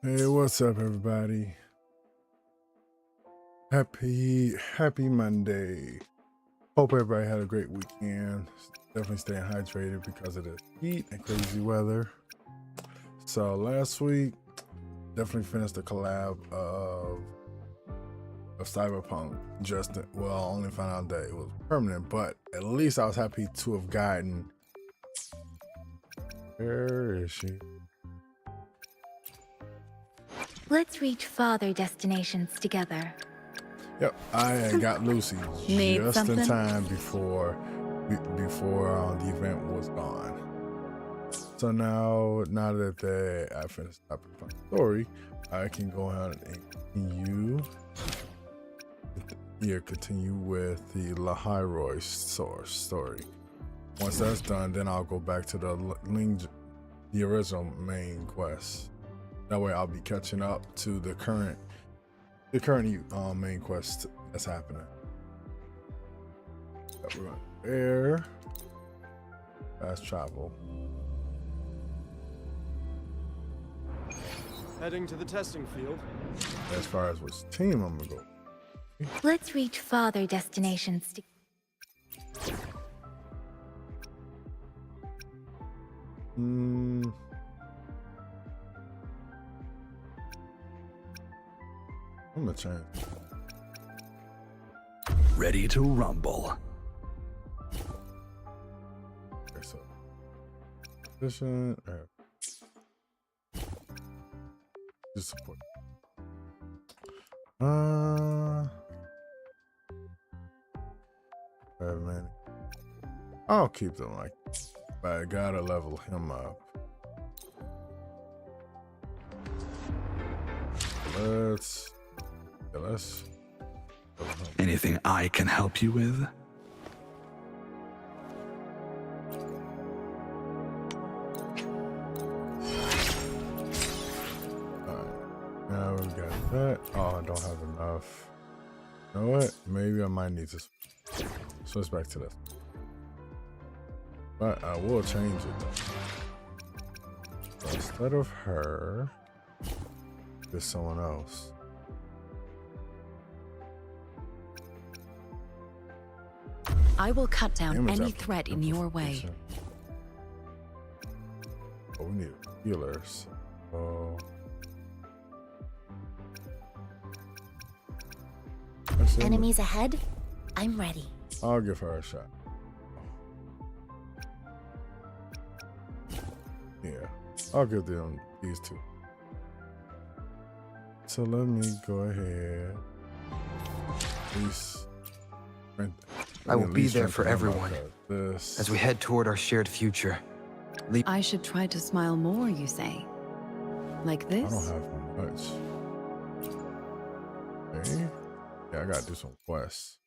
Hey, what's up, everybody? Happy Monday. Hope everybody had a great weekend. Definitely staying hydrated because of the heat and crazy weather. So last week, definitely finished the collab of Cyberpunk. Only found out that it was permanent, but at least I was happy to have gotten. Where is she? Let's reach farther destinations together. Yep, I got Lucy Need just something? in time before the event was gone. So now that I finished the story, I can go ahead and continue with the Lahai source story. Once that's done, then I'll go back to the original main quest. That way, I'll be catching up to the current main quest that's happening. We're going there. Fast travel. Heading to the testing field. As far as which team I'm gonna go. Let's reach farther destinations I'm gonna change. Ready to rumble. Okay, so position. Just support. Man. I'll keep them like, but I gotta level him up. Let's. Anything I can help you with? Alright, now we got that. Oh, I don't have enough. You know what? Maybe I might need to switch back to this. But I will change it though. So instead of her, there's someone else. I will cut down any threat in your way. Oh, we need healers. Oh. Enemies ahead? I'm ready. I'll give her a shot. Yeah, I'll give them these two. So let me go ahead. I will be there for everyone as we head toward our shared future. I should try to smile more, you say? Like this? I don't have much. Okay. Yeah, I gotta do some quests.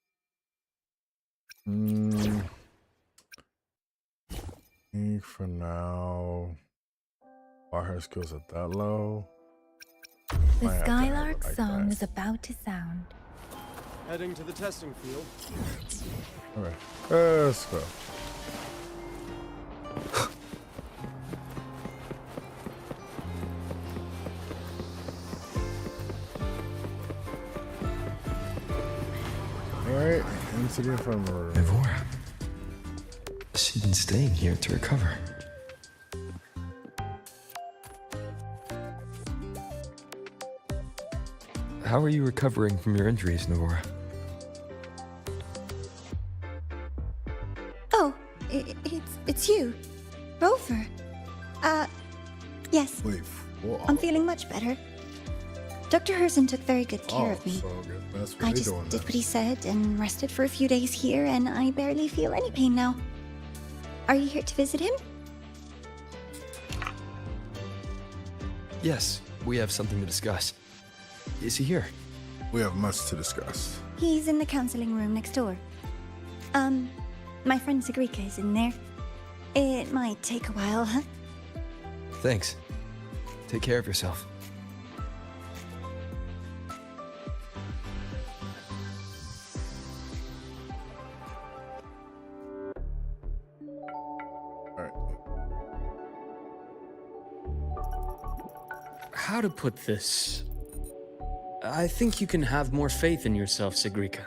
Think for now. Why her skills are that low? The Skylark song is about to sound. Heading to the testing field. Alright, let's go. Alright, into the infirmary. Evora. She's been staying here to recover. How are you recovering from your injuries, Navora? Oh, it's you, Rover. Yes. Wait, I'm feeling much better. Dr. Herson took very good care of me. So that's what I they just doing did now. what he said and rested for a few days here, and I barely feel any pain now. Are you here to visit him? Yes, we have something to discuss. Is he here? We have much to discuss. He's in the counseling room next door. My friend Segue is in there. It might take a while, huh? Thanks. Take care of yourself. how to put this? I think you can have more faith in yourself, Segrika.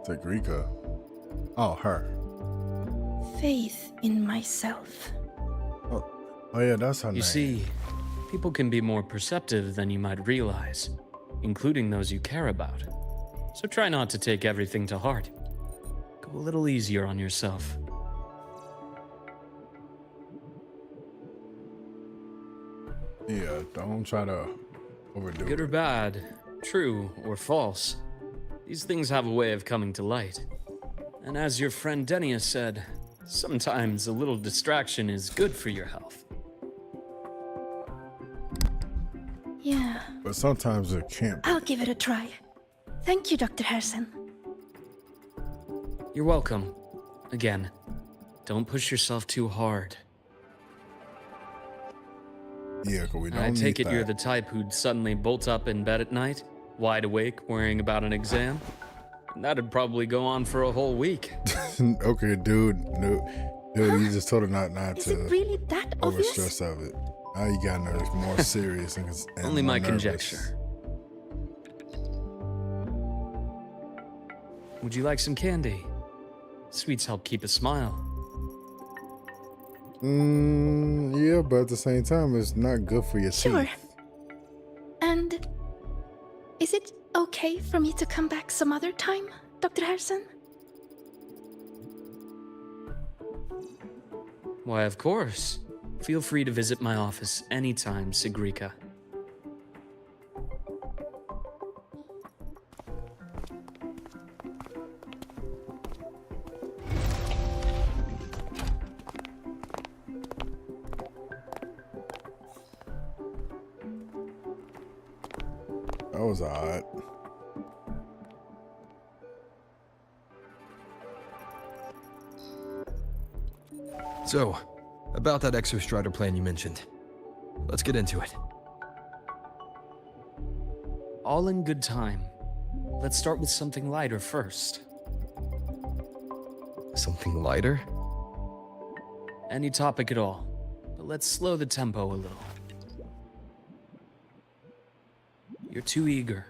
Segrika. Oh, her. Faith in myself. Oh yeah, that's her name. You see, people can be more perceptive than you might realize, including those you care about. So try not to take everything to heart. Go a little easier on yourself. Yeah, don't try to overdo Good or it. bad, true or false, these things have a way of coming to light. And as your friend Denia said, sometimes a little distraction is good for your health. Yeah, But sometimes it can't. I'll give it a try. Thank you, Dr. Harrison. You're welcome. Again, don't push yourself too hard. Yeah, 'cause we don't I need take it that. you're the type who'd suddenly bolt up in bed at night, wide awake, worrying about an exam? And that'd probably go on for a whole week. Okay, dude, you just told her not Is to it really that obvious? overstress of it. Now you got nerves more serious and Only more my nervous. conjecture. Would you like some candy? Sweets help keep a smile. Yeah, but at the same time, it's not good for your Sure. teeth. And is it okay for me to come back some other time, Dr. Harrison? Why, of course. Feel free to visit my office anytime, Segrika. That was odd. So, about that exostrider plan you mentioned. Let's get into it. All in good time. Let's start with something lighter first. Something lighter? Any topic at all. But let's slow the tempo a little. You're too eager.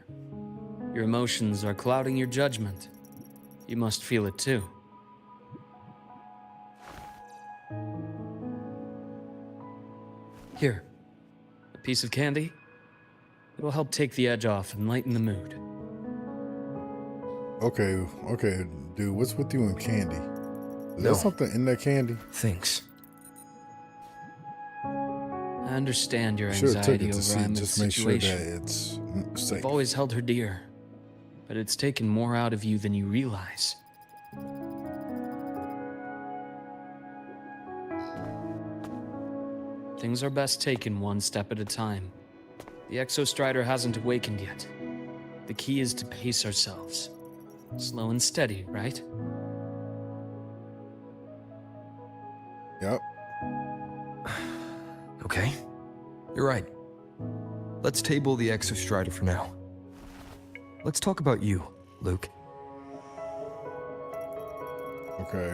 Your emotions are clouding your judgment. You must feel it too. Here, a piece of candy. It'll help take the edge off and lighten the mood. Okay, dude, what's with you and candy? Is No. there something in that candy? Thanks. I understand your Should have took anxiety it to over see, Emma's just make sure that situation. it's safe. You've always held her dear, but it's taken more out of you than you realize. Things are best taken one step at a time. The Exostrider hasn't awakened yet. The key is to pace ourselves. Slow and steady, right? Yep. Okay. You're right. Let's table the exostrider for now. Let's talk about you, Luke. Okay.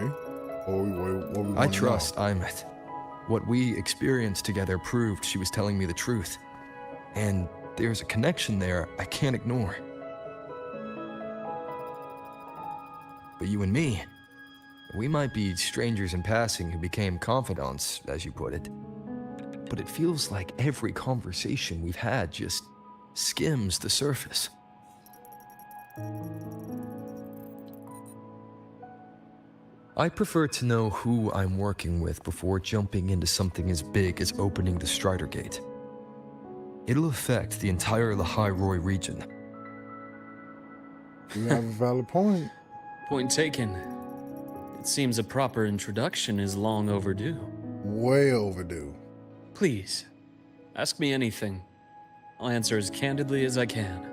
What we I wanna trust know? Imeth. What we experienced together proved she was telling me the truth. And there's a connection there I can't ignore. But you and me, we might be strangers in passing who became confidants, as you put it. But it feels like every conversation we've had just skims the surface. I prefer to know who I'm working with before jumping into something as big as opening the Strider Gate. It'll affect the entire Lahai region. You have a valid point. Point taken. It seems a proper introduction is long overdue. Way overdue. Please, ask me anything. I'll answer as candidly as I can.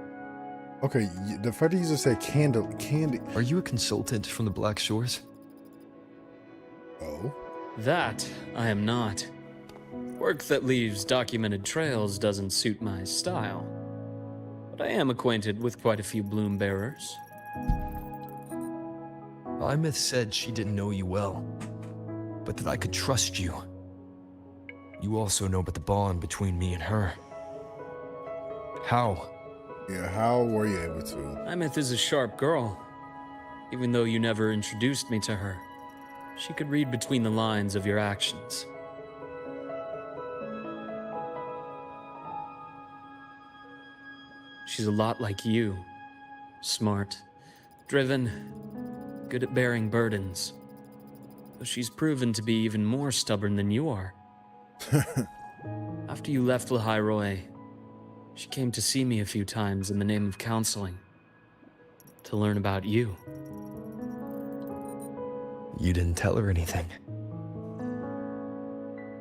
Okay, the fact that you just said candy. Are you a consultant from the Black Shores? Oh. That I am not. Work that leaves documented trails doesn't suit my style. But I am acquainted with quite a few bloom bearers. Imeth said she didn't know you well. but that I could trust you. You also know about the bond between me and her. How? Yeah, how were you able to? Imeth is a sharp girl. Even though you never introduced me to her, she could read between the lines of your actions. She's a lot like you. Smart, driven, good at bearing burdens. Though she's proven to be even more stubborn than you are. After you left Lahai, she came to see me a few times in the name of counseling. To learn about you. You didn't tell her anything.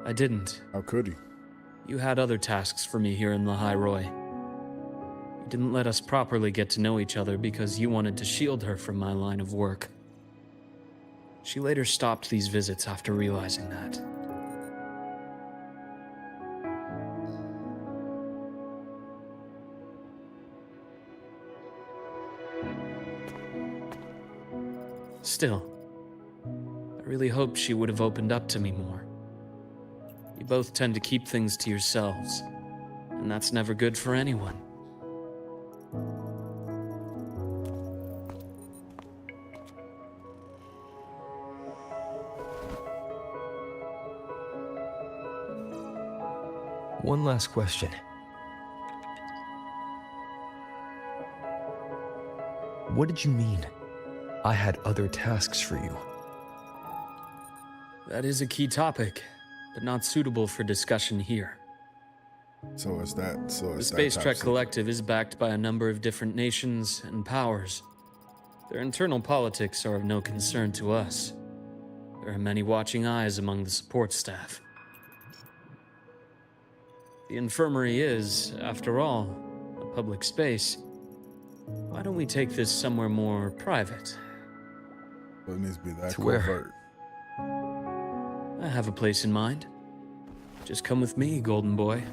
I didn't. How could he? You had other tasks for me here in Lahai. You didn't let us properly get to know each other because you wanted to shield her from my line of work. She later stopped these visits after realizing that. Still, I really hoped she would have opened up to me more. You both tend to keep things to yourselves, and that's never good for anyone. One last question. What did you mean? I had other tasks for you. That is a key topic, but not suitable for discussion here. So is that The Space Trek Collective is backed by a number of different nations and powers. Their internal politics are of no concern to us. There are many watching eyes among the support staff. The infirmary is, after all, a public space. Why don't we take this somewhere more private? So it needs to be that To where? covert. I have a place in mind. Just come with me, Golden Boy.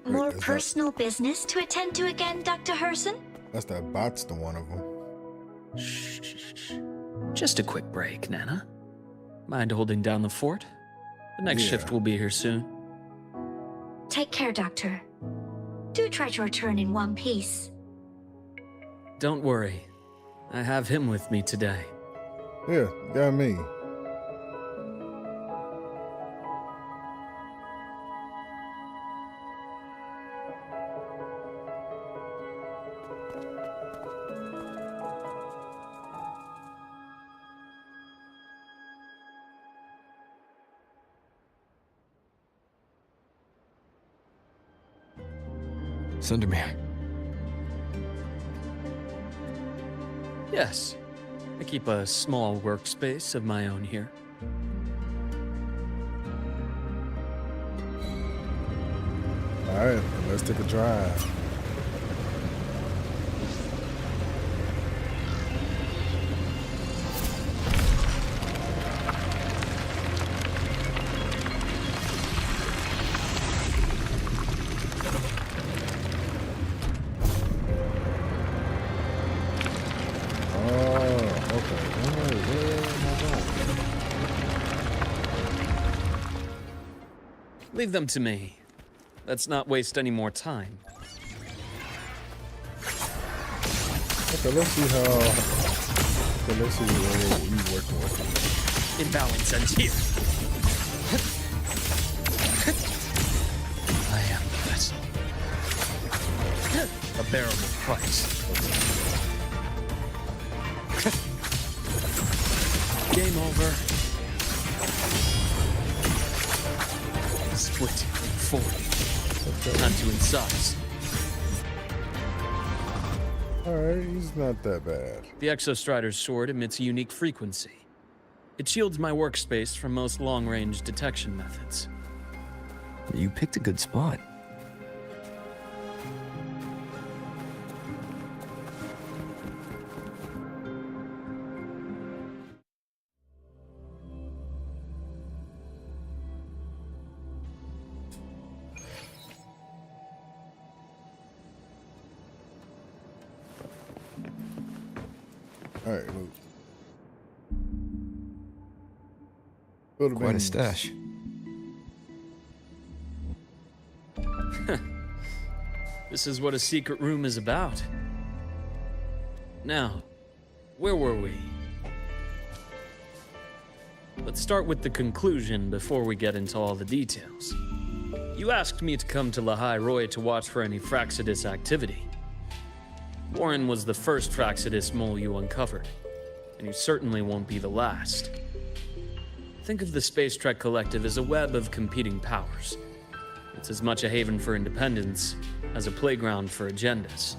More is that- personal business to attend to again, Dr. Herson? That's that bot's the one of them. Shh. Just a quick break, Nana. Mind holding down the fort? The next Yeah. shift will be here soon. Take care, Doctor. Do try to return in one piece. Don't worry. I have him with me today. Yeah, got me. Sundermere. Yes. I keep a small workspace of my own here. All right, let's take a drive. Oh, okay. Where am I going? Leave them to me. Let's not waste any more time. Okay, let's see how. Okay, let's see what you working with. Imbalance ends here. I am the vessel. A bearable price. Game over. Split in 40. Time to incise. Alright, he's not that bad. The Exostrider's sword emits a unique frequency. It shields my workspace from most long-range detection methods. You picked a good spot. Alright, look. Could've Quite a been- stash. This is what a secret room is about. Now, where were we? Let's start with the conclusion before we get into all the details. You asked me to come to Lahai Roy to watch for any Fraxidus activity. Warren was the first Fraxidus mole you uncovered, and you certainly won't be the last. Think of the Space Trek Collective as a web of competing powers. It's as much a haven for independence as a playground for agendas.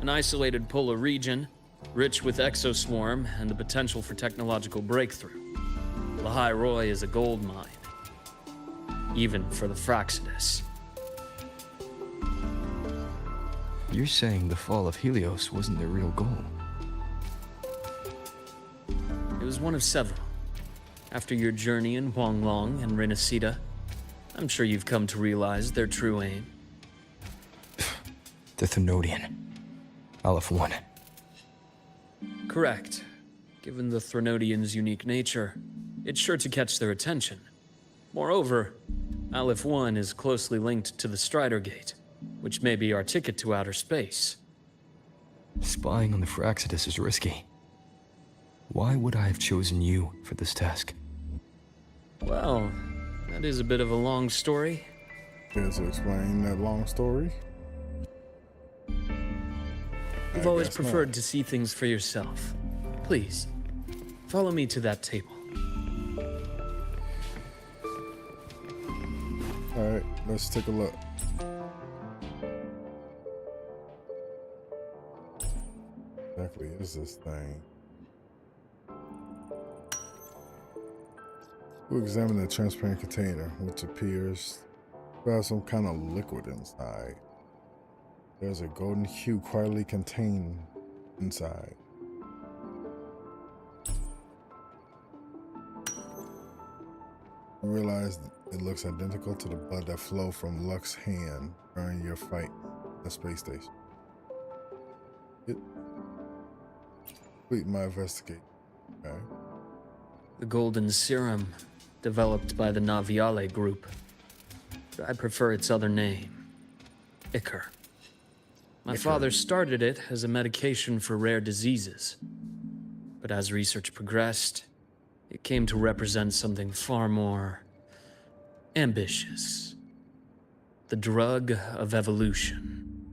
An isolated polar region, rich with exoswarm and the potential for technological breakthrough. Lahai Roy is a gold mine, even for the Fraxidus. You're saying the fall of Helios wasn't their real goal? It was one of several. After your journey in Huanglong and Renacida, I'm sure you've come to realize their true aim. The Thenodian. Aleph 1. Correct. Given the Thenodians' unique nature, it's sure to catch their attention. Moreover, Aleph 1 is closely linked to the Strider Gate, which may be our ticket to outer space. Spying on the Fraxidus is risky. Why would I have chosen you for this task? Well, that is a bit of a long story. Care to explain that long story? You've I always guess not. preferred to see things for yourself. Please, follow me to that table. Alright, let's take a look. Exactly is this thing? We'll examine the transparent container, which appears to have some kind of liquid inside. There's a golden hue quietly contained inside. You realize it looks identical to the blood that flowed from Lux's hand during your fight at the space station. Complete my investigation. Okay. The golden serum, developed by the Naviale group. I prefer its other name, Ichor. My father started it as a medication for rare diseases. But as research progressed, it came to represent something far more ambitious. The drug of evolution.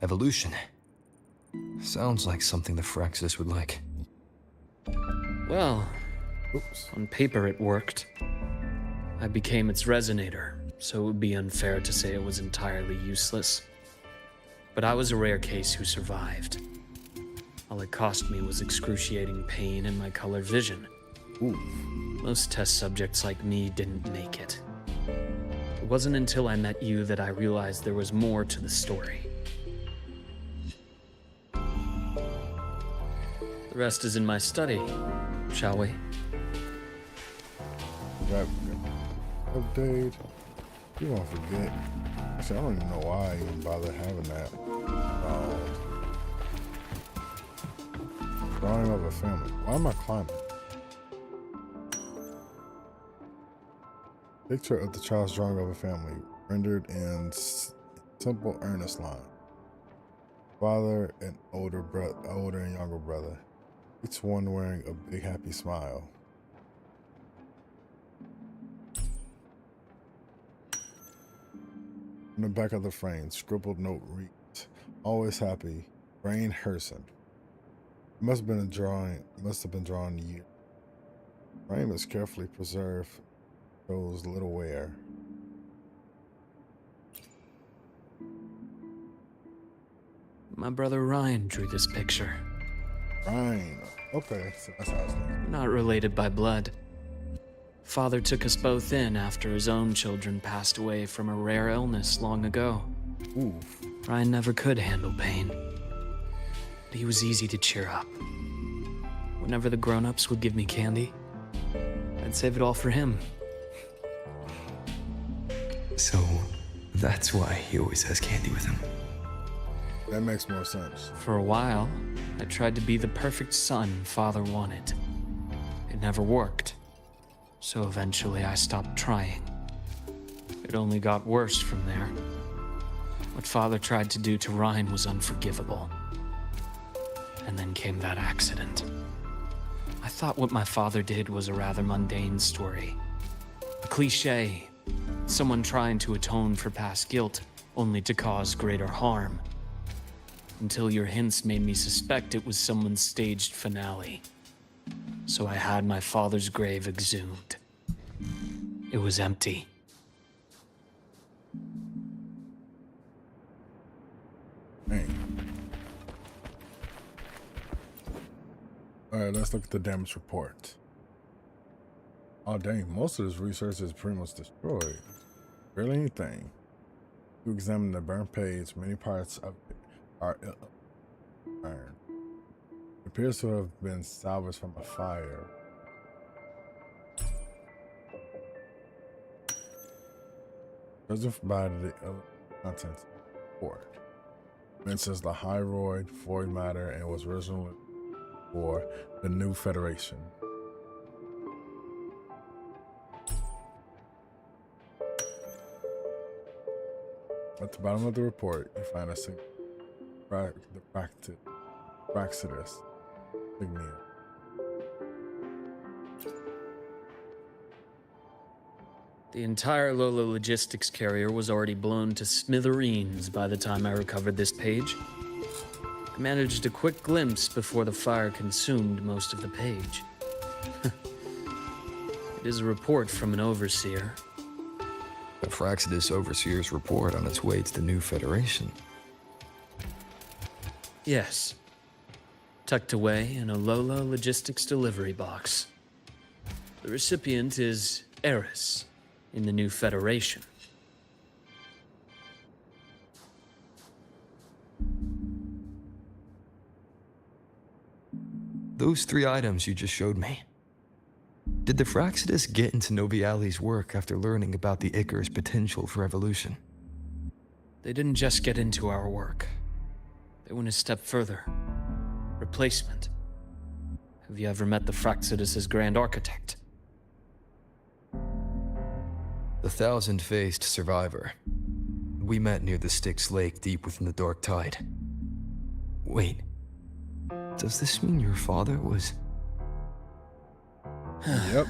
Evolution. Sounds like something the Fraxidus would like. Well, Oops. on paper it worked. I became its resonator, so it would be unfair to say it was entirely useless. But I was a rare case who survived. All it cost me was excruciating pain and my color vision. Oof. Most test subjects like me didn't make it. It wasn't until I met you that I realized there was more to the story. The rest is in my study, shall we? Right. Update. You won't forget. Actually, I don't even know why I even bother having that. Drawing of a family. Why am I climbing? Picture of the child's drawing of a family, rendered in simple, earnest line. Father and older and younger brother, each one wearing a big happy smile. In the back of the frame, scribbled note reads, "Always happy, Brain Herson." It must have been a drawing. It must have been drawn year. Frame is carefully preserved. Shows little wear. My brother Ryan drew this picture. Ryan. Okay, so that's how it's named. Not related by blood. Father took us both in after his own children passed away from a rare illness long ago. Oof. Ryan never could handle pain. But he was easy to cheer up. Whenever the grown-ups would give me candy, I'd save it all for him. So, that's why he always has candy with him. That makes more sense. For a while, I tried to be the perfect son Father wanted. It never worked. So eventually I stopped trying. It only got worse from there. What Father tried to do to Ryan was unforgivable. And then came that accident. I thought what my father did was a rather mundane story. A cliché. Someone trying to atone for past guilt, only to cause greater harm. Until your hints made me suspect it was someone's staged finale. So I had my father's grave exhumed. It was empty. Dang. Alright, let's look at the damage report. Oh dang, most of this research is pretty much destroyed. Barely anything. You examine the burnt page, many parts of it are iron. It appears to have been salvaged from a fire. Judging by the contents of the report, mentions the Lahai void matter and was originally for the new Federation. At the bottom of the report, you find the Praxidus insignia. The entire Lola logistics carrier was already blown to smithereens by the time I recovered this page. I managed a quick glimpse before the fire consumed most of the page. It is a report from an overseer. A Fraxidus Overseer's report on its way to the new Federation. Yes. Tucked away in a Lola logistics delivery box. The recipient is Eris in the new Federation. Those 3 items you just showed me. Did the Fraxidus get into Noviali's work after learning about the Icar's potential for evolution? They didn't just get into our work. They went a step further. Replacement. Have you ever met the Fraxidus' Grand Architect? The thousand-faced survivor. We met near the Styx Lake deep within the Dark Tide. Wait. Does this mean your father was... Yep.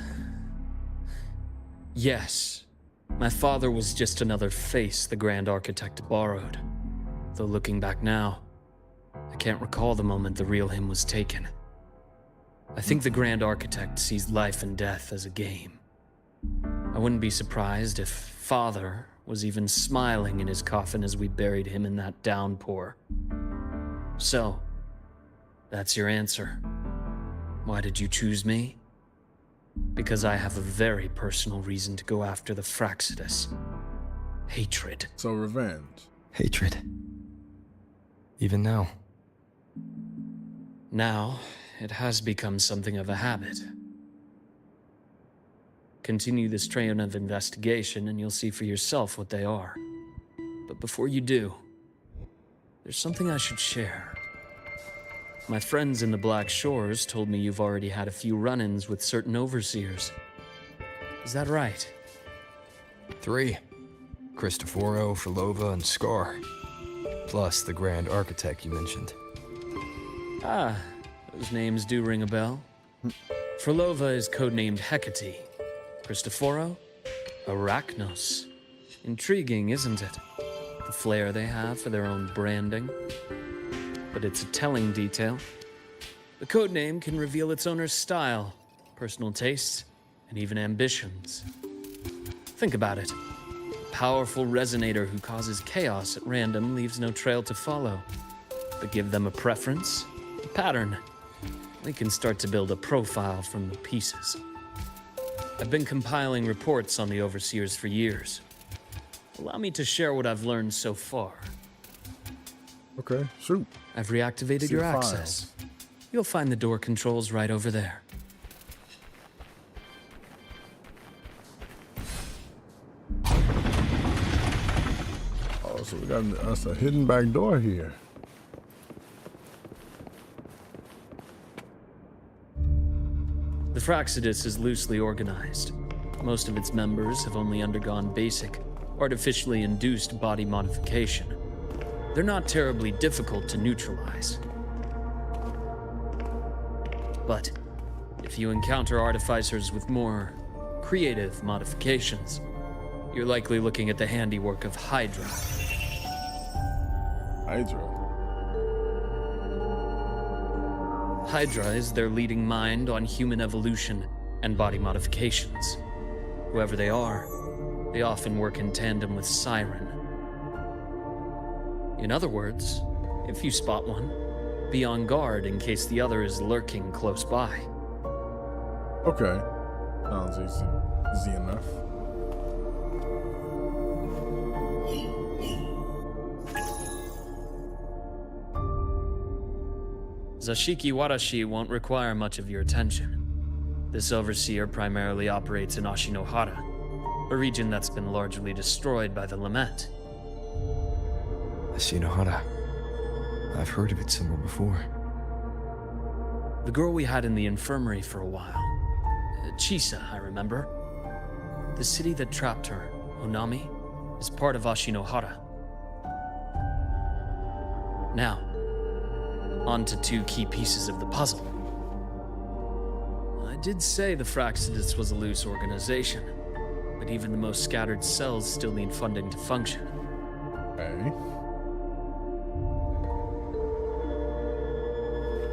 Yes. My father was just another face the Grand Architect borrowed. Though looking back now, I can't recall the moment the real him was taken. I think the Grand Architect sees life and death as a game. I wouldn't be surprised if Father was even smiling in his coffin as we buried him in that downpour. So, that's your answer. Why did you choose me? Because I have a very personal reason to go after the Fraxidus. Hatred. So revenge. Hatred. Even now. Now, it has become something of a habit. Continue this train of investigation and you'll see for yourself what they are. But before you do, there's something I should share. My friends in the Black Shores told me you've already had a few run-ins with certain overseers. Is that right? 3. Cristoforo, Filova, and Scar. Plus the Grand Architect you mentioned. Ah, those names do ring a bell. Frolova is codenamed Hecate. Cristoforo? Arachnos. Intriguing, isn't it? The flair they have for their own branding. But it's a telling detail. The codename can reveal its owner's style, personal tastes, and even ambitions. Think about it. A powerful resonator who causes chaos at random leaves no trail to follow. But give them a preference, a pattern. We can start to build a profile from the pieces. I've been compiling reports on the Overseers for years. Allow me to share what I've learned so far. Okay, shoot. I've reactivated See your the files. access. You'll find the door controls right over there. Oh, so we got us a hidden back door here. Fraxidus is loosely organized. Most of its members have only undergone basic, artificially induced body modification. They're not terribly difficult to neutralize. But if you encounter artificers with more creative modifications, you're likely looking at the handiwork of Hydra. Hydra. Hydra is their leading mind on human evolution and body modifications. Whoever they are, they often work in tandem with Siren. In other words, if you spot one, be on guard in case the other is lurking close by. Okay. Sounds easy enough. Zashiki Warashi won't require much of your attention. This overseer primarily operates in Ashinohara, a region that's been largely destroyed by the Lament. Ashinohara. I've heard of it somewhere before. The girl we had in the infirmary for a while. Chisa, I remember. The city that trapped her, Onami, is part of Ashinohara. Now, on to two key pieces of the puzzle. I did say the Fraxidus was a loose organization, but even the most scattered cells still need funding to function. Okay.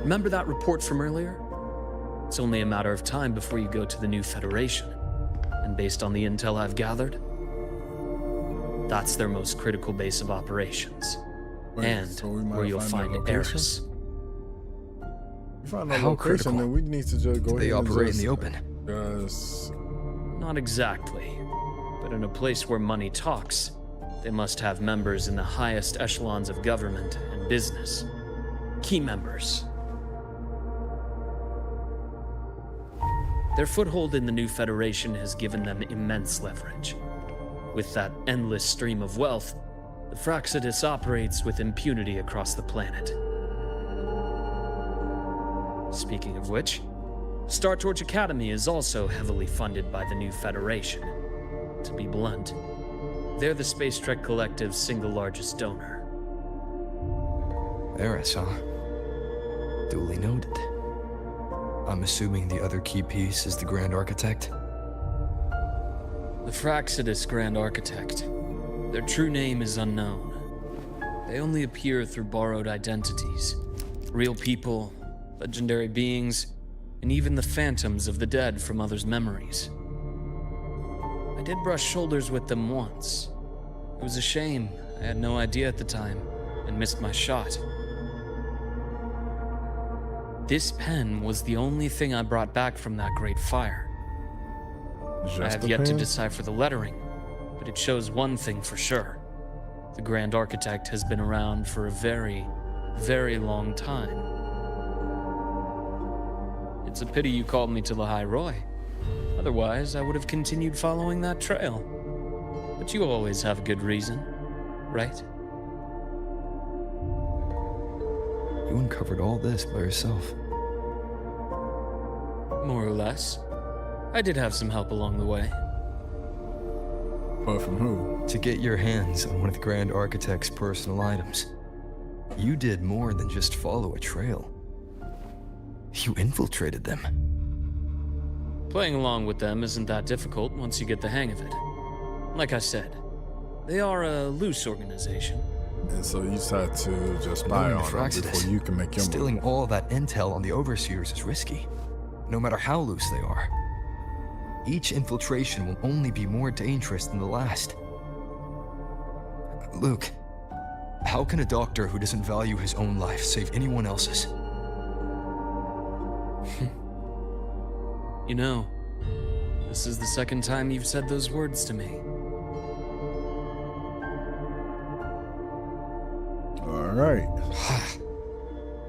Remember that report from earlier? It's only a matter of time before you go to the new Federation. And based on the intel I've gathered, that's their most critical base of operations. Wait, and so we might where you'll find find their Eris. If you find a How location, critical? then we need to just go Do they ahead and operate in just- the open? Just Not exactly. But in a place where money talks, they must have members in the highest echelons of government and business. Key members. Their foothold in the new Federation has given them immense leverage. With that endless stream of wealth, the Fraxidus operates with impunity across the planet. Speaking of which, Star Torch Academy is also heavily funded by the new Federation. To be blunt, they're the Space Trek Collective's single largest donor. Eris, huh? Duly noted. I'm assuming the other key piece is the Grand Architect? The Fraxidus Grand Architect. Their true name is unknown. They only appear through borrowed identities. Real people, legendary beings, and even the phantoms of the dead from others' memories. I did brush shoulders with them once. It was a shame. I had no idea at the time, and missed my shot. This pen was the only thing I brought back from that great fire. I just have a yet to pen? decipher the lettering, but it shows one thing for sure. The Grand Architect has been around for a very, very long time. It's a pity you called me to Lahai Roy. Otherwise, I would have continued following that trail. But you always have a good reason, right? You uncovered all this by yourself. More or less. I did have some help along the way. But from who? To get your hands on one of the Grand Architect's personal items, you did more than just follow a trail. You infiltrated them. Playing along with them isn't that difficult once you get the hang of it. Like I said, they are a loose organization. And so you just had to just spy Knowing the on them Fraxidus, before you can make your Stealing move. all that intel on the Overseers is risky, no matter how loose they are. Each infiltration will only be more dangerous than the last. Luke, how can a doctor who doesn't value his own life save anyone else's? You know, this is the second time you've said those words to me. All right.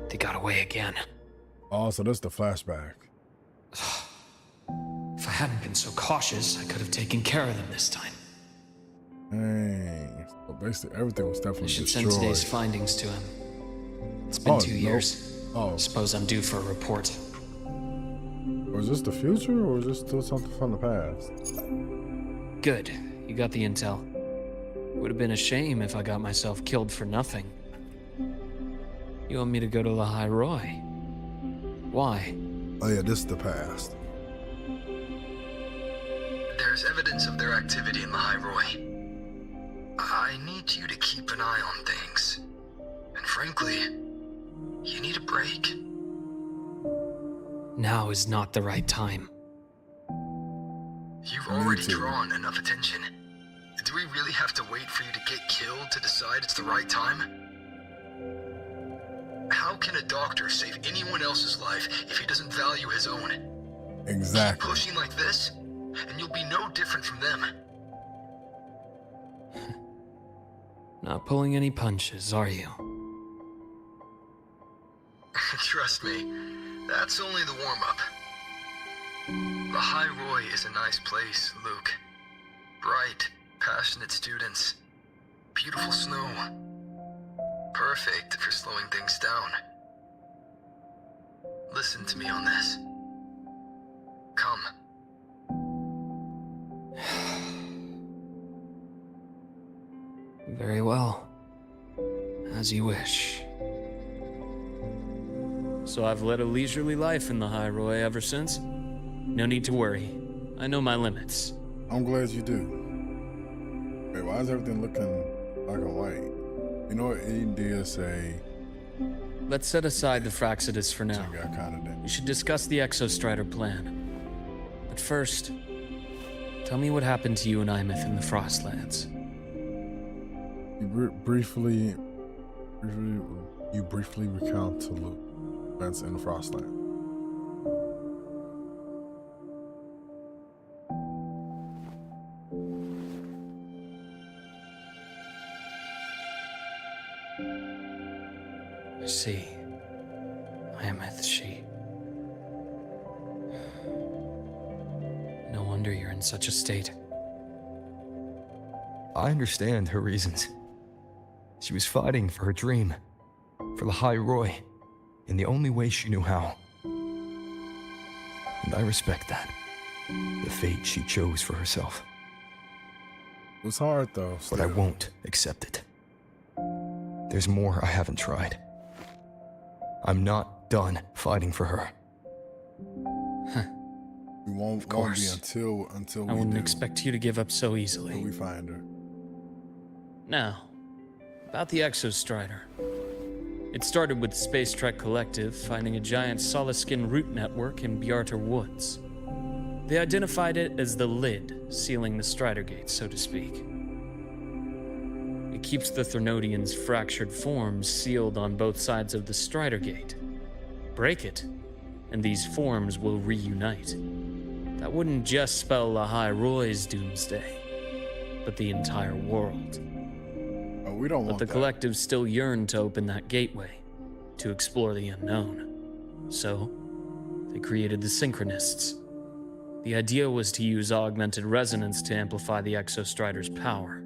They got away again. Oh, so that's the flashback. If I hadn't been so cautious, I could have taken care of them this time. Dang. So basically, everything was I definitely should destroyed. send today's findings to him. It's been Oh, 2 no. years. Oh, Suppose I'm due for a report. Or is this the future, or is this still something from the past? Good. You got the intel. It would have been a shame if I got myself killed for nothing. You want me to go to Lahai Roy? Why? Oh yeah, this is the past. There's evidence of their activity in Lahai Roy. I need you to keep an eye on things. And frankly, you need a break. Now is not the right time. You've already drawn enough attention. Do we really have to wait for you to get killed to decide it's the right time? How can a doctor save anyone else's life if he doesn't value his own? Exactly. Keep pushing like this, and you'll be no different from them. Not pulling any punches, are you? Trust me, that's only the warm-up. Lahai Roy is a nice place, Luke. Bright, passionate students. Beautiful snow. Perfect for slowing things down. Listen to me on this. Come. Very well. As you wish. So I've led a leisurely life in the High Roy ever since. No need to worry. I know my limits. I'm glad you do. Wait, why is everything looking black and white? You know what he did say? Let's set aside the Fraxidus for now. I got kind of We did. should discuss the Exostrider plan. But first, tell me what happened to you and Imeth in the Frostlands. You briefly recount to Luke events in the Frostland. I see. Imeth, she. No wonder you're in such a state. I understand her reasons. She was fighting for her dream, for Lahai Roy, in the only way she knew how. And I respect that. The fate she chose for herself. It was hard though. But I still. won't accept it. There's more I haven't tried. I'm not done fighting for her. We won't be course. until I we wouldn't do. expect you to give up so Until easily. we find her. Now, about the Exostrider. It started with the Space Trek Collective finding a giant solid-skin root network in Bjarter Woods. They identified it as the lid, sealing the Strider Gate, so to speak. It keeps the Thernodians' fractured forms sealed on both sides of the Strider Gate. Break it, and these forms will reunite. That wouldn't just spell Lahai Roy's doomsday, but the entire world. Oh, we don't But want the that. collective still yearned to open that gateway, to explore the unknown. So, they created the Synchronists. The idea was to use augmented resonance to amplify the Exostrider's power,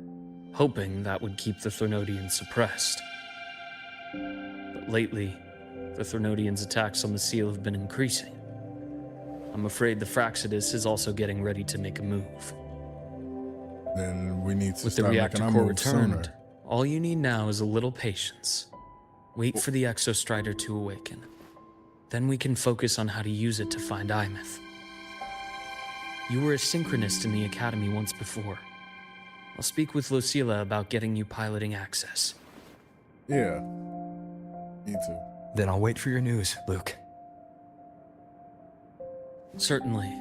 hoping that would keep the Thernodians suppressed. But lately, the Thernodians' attacks on the seal have been increasing. I'm afraid the Fraxidus is also getting ready to make a move. Then we need to With the start reactor making our core move returned, sooner. all you need now is a little patience. Wait for the Exostrider to awaken. Then we can focus on how to use it to find Imeth. You were a synchronist in the Academy once before. I'll speak with Lucilla about getting you piloting access. Yeah. Need to. Then I'll wait for your news, Luke. Certainly,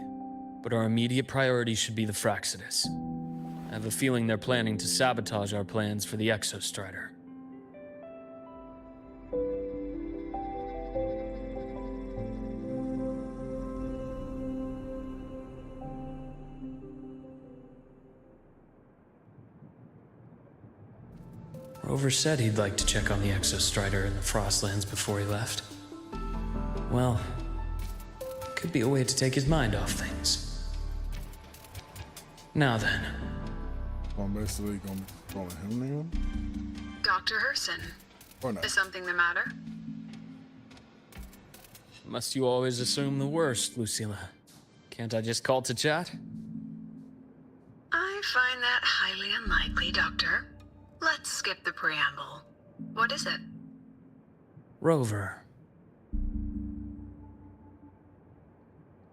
but our immediate priority should be the Fraxidus. I have a feeling they're planning to sabotage our plans for the Exostrider. Rover said he'd like to check on the Exostrider in the Frostlands before he left. Well, could be a way to take his mind off things. Now then, So I'm basically gonna be throwing him in. Dr. Herson, Or not. is something the matter? must you always assume the worst, Lucilla? Can't I just call to chat? I find that highly unlikely, Doctor. Let's skip the preamble. What is it? Rover.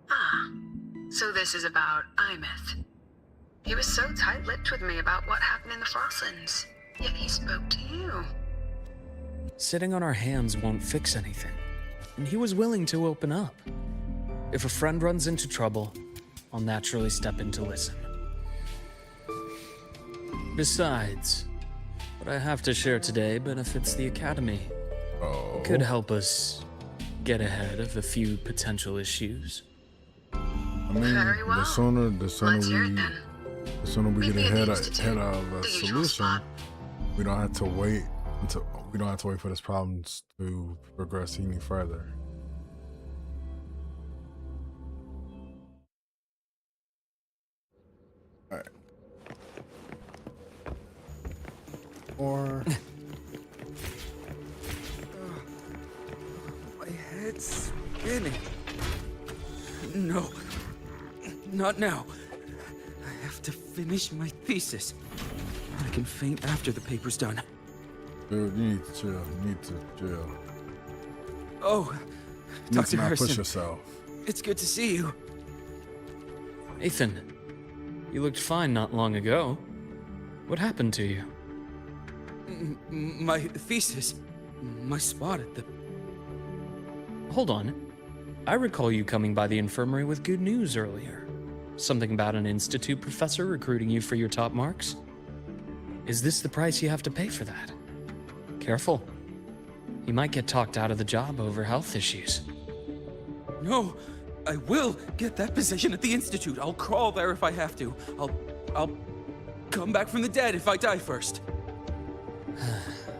Ah, so this is about Imeth. He was so tight-lipped with me about what happened in the Frostlands, yet he spoke to you. Sitting on our hands won't fix anything, and he was willing to open up. If a friend runs into trouble, I'll naturally step in to listen. Besides, what I have to share today benefits the Academy. Oh. It could help us get ahead of a few potential issues. I mean, Very well. the sooner Let's hear it then. the sooner we Meet get me at the ahead Institute, of a the usual solution, spot. we don't have to wait for this problem to progress any further. All right. Or My head's spinning. No, not now. I have to finish my thesis. I can faint after the paper's done. dude, you need to chill. You need to chill. Oh, You need Dr. to not push Harrison, yourself. it's good to see you. Nathan, you looked fine not long ago. What happened to you? My thesis, my spot at the... Hold on. I recall you coming by the infirmary with good news earlier. Something about an institute professor recruiting you for your top marks? Is this the price you have to pay for that? Careful. You might get talked out of the job over health issues. No, I will get that position at the Institute. I'll crawl there if I have to. I'll come back from the dead if I die first.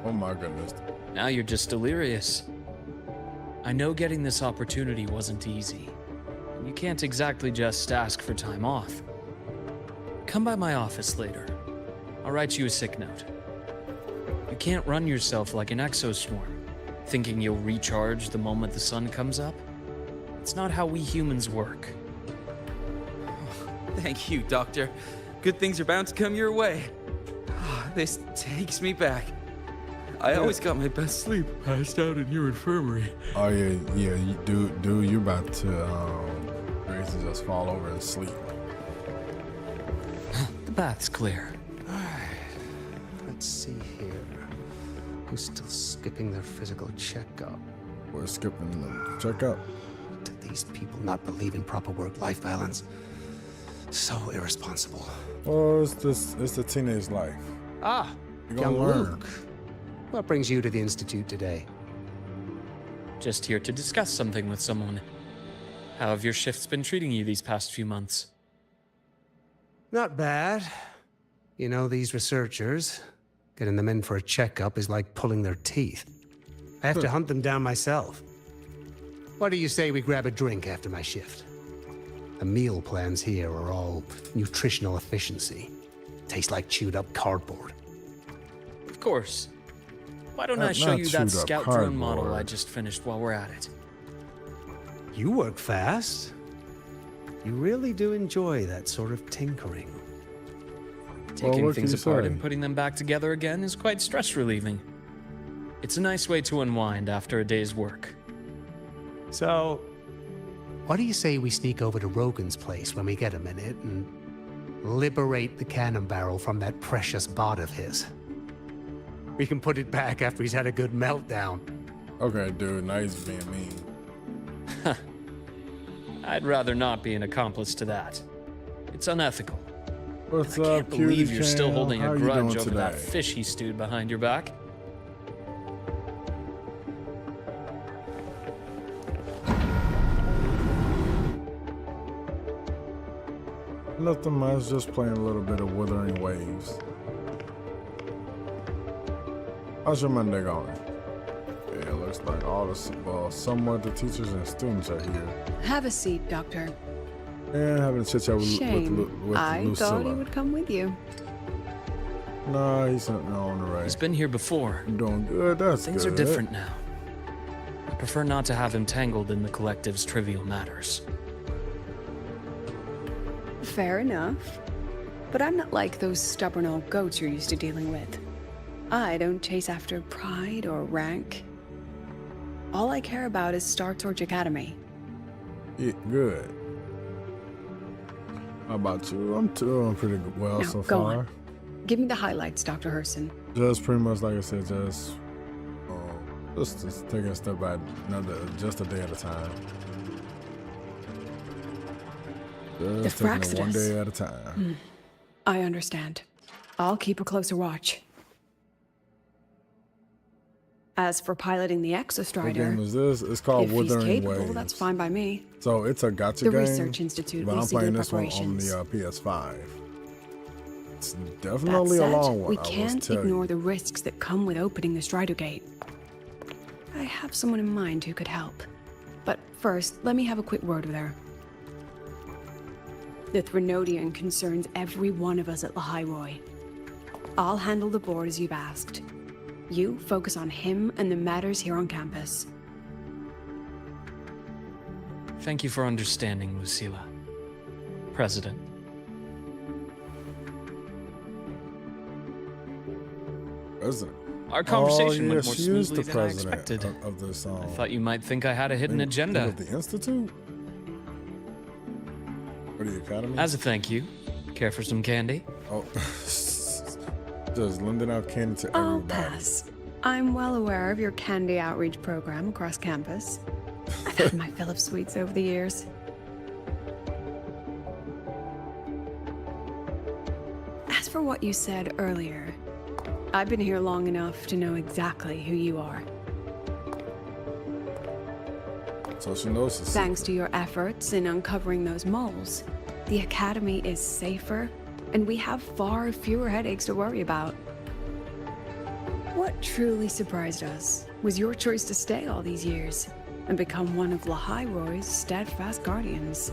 Oh my goodness. Now you're just delirious. I know getting this opportunity wasn't easy. You can't exactly just ask for time off. Come by my office later. I'll write you a sick note. You can't run yourself like an exoswarm, thinking you'll recharge the moment the sun comes up. It's not how we humans work. Thank you, Doctor. Good things are bound to come your way. This takes me back. I always got my best sleep passed out in your infirmary. Oh yeah, you do. You're about to ready to just fall over and sleep. The bath's clear. Let's see here. Who's still skipping their physical checkup? We're skipping the checkup. Do these people not believe in proper work-life balance? So irresponsible. Well, it's the teenage life. Ah, You're gonna young learn. Luke. What brings you to the Institute today? Just here to discuss something with someone. How have your shifts been treating you these past few months? Not bad. You know, these researchers, getting them in for a checkup is like pulling their teeth. I have to hunt them down myself. What do you say we grab a drink after my shift? The meal plans here are all nutritional efficiency. Taste like chewed up cardboard. Of course. Why don't I Not show you that chewed up scout drone model I cardboard. just finished while we're at it? You work fast. You really do enjoy that sort of tinkering. Taking what can things you apart say? and putting them back together again is quite stress relieving. It's a nice way to unwind after a day's work. So, what do you say we sneak over to Rogan's place when we get a minute and liberate the cannon barrel from that precious bot of his? We can put it back after he's had a good meltdown. Okay, dude. Now he's being mean. I'd rather not be an accomplice to that. It's unethical. What's I up, can't believe cutie you're still cam? holding How a you grudge doing over that today? fish he stewed behind your back. Nothing much. Just playing a little bit of Wuthering Waves. How's your Monday going? Yeah, it looks like somewhat the teachers and students are here. Have a seat, Doctor. And having a chit chat with Shame. I Lucilla. thought he would come with you. No, he's not on the right. He's been here before. I'm doing good. That's Things good. are different now. I prefer not to have him tangled in the collective's trivial matters. Fair enough. But I'm not like those stubborn old goats you're used to dealing with. I don't chase after pride or rank. All I care about is Star Torch Academy. Yeah, good. How about you? I'm doing pretty well Now, so go far. on. Give me the highlights, Dr. Herson. Just pretty much like I said, just taking a step back, just a day at a time. Just taking it one day at a time. I understand. I'll keep a closer watch. As for piloting the What Exostrider, game is this? It's called if he's Wuthering capable, Waves. that's fine by me. So it's a gacha The game. Research Institute but will I'm see playing their this one on preparations. the PS5. It's That definitely a said, long one. we I will can't tell ignore you. the risks that come with opening the Strider Gate. I have someone in mind who could help. But first, let me have a quick word with her. The Threnodian concerns every one of us at Lahai Roy. I'll handle the board as you've asked. You focus on him and the matters here on campus. Thank you for understanding, Lucilla. President. President. Our conversation went more she is smoothly the than I president expected. of this. I thought you might think I had a hidden Of agenda. the Institute? Or the Academy? As a thank you, care for some candy? Oh, just lending out candy to I'll everybody. pass. I'm well aware of your candy outreach program across campus. I've had my fill of sweets over the years. As for what you said earlier, I've been here long enough to know exactly who you are. So she knows the Thanks to your efforts in uncovering those moles, the Academy is safer, and we have far fewer headaches to worry about. What truly surprised us was your choice to stay all these years and become one of Lahai Roy's steadfast guardians.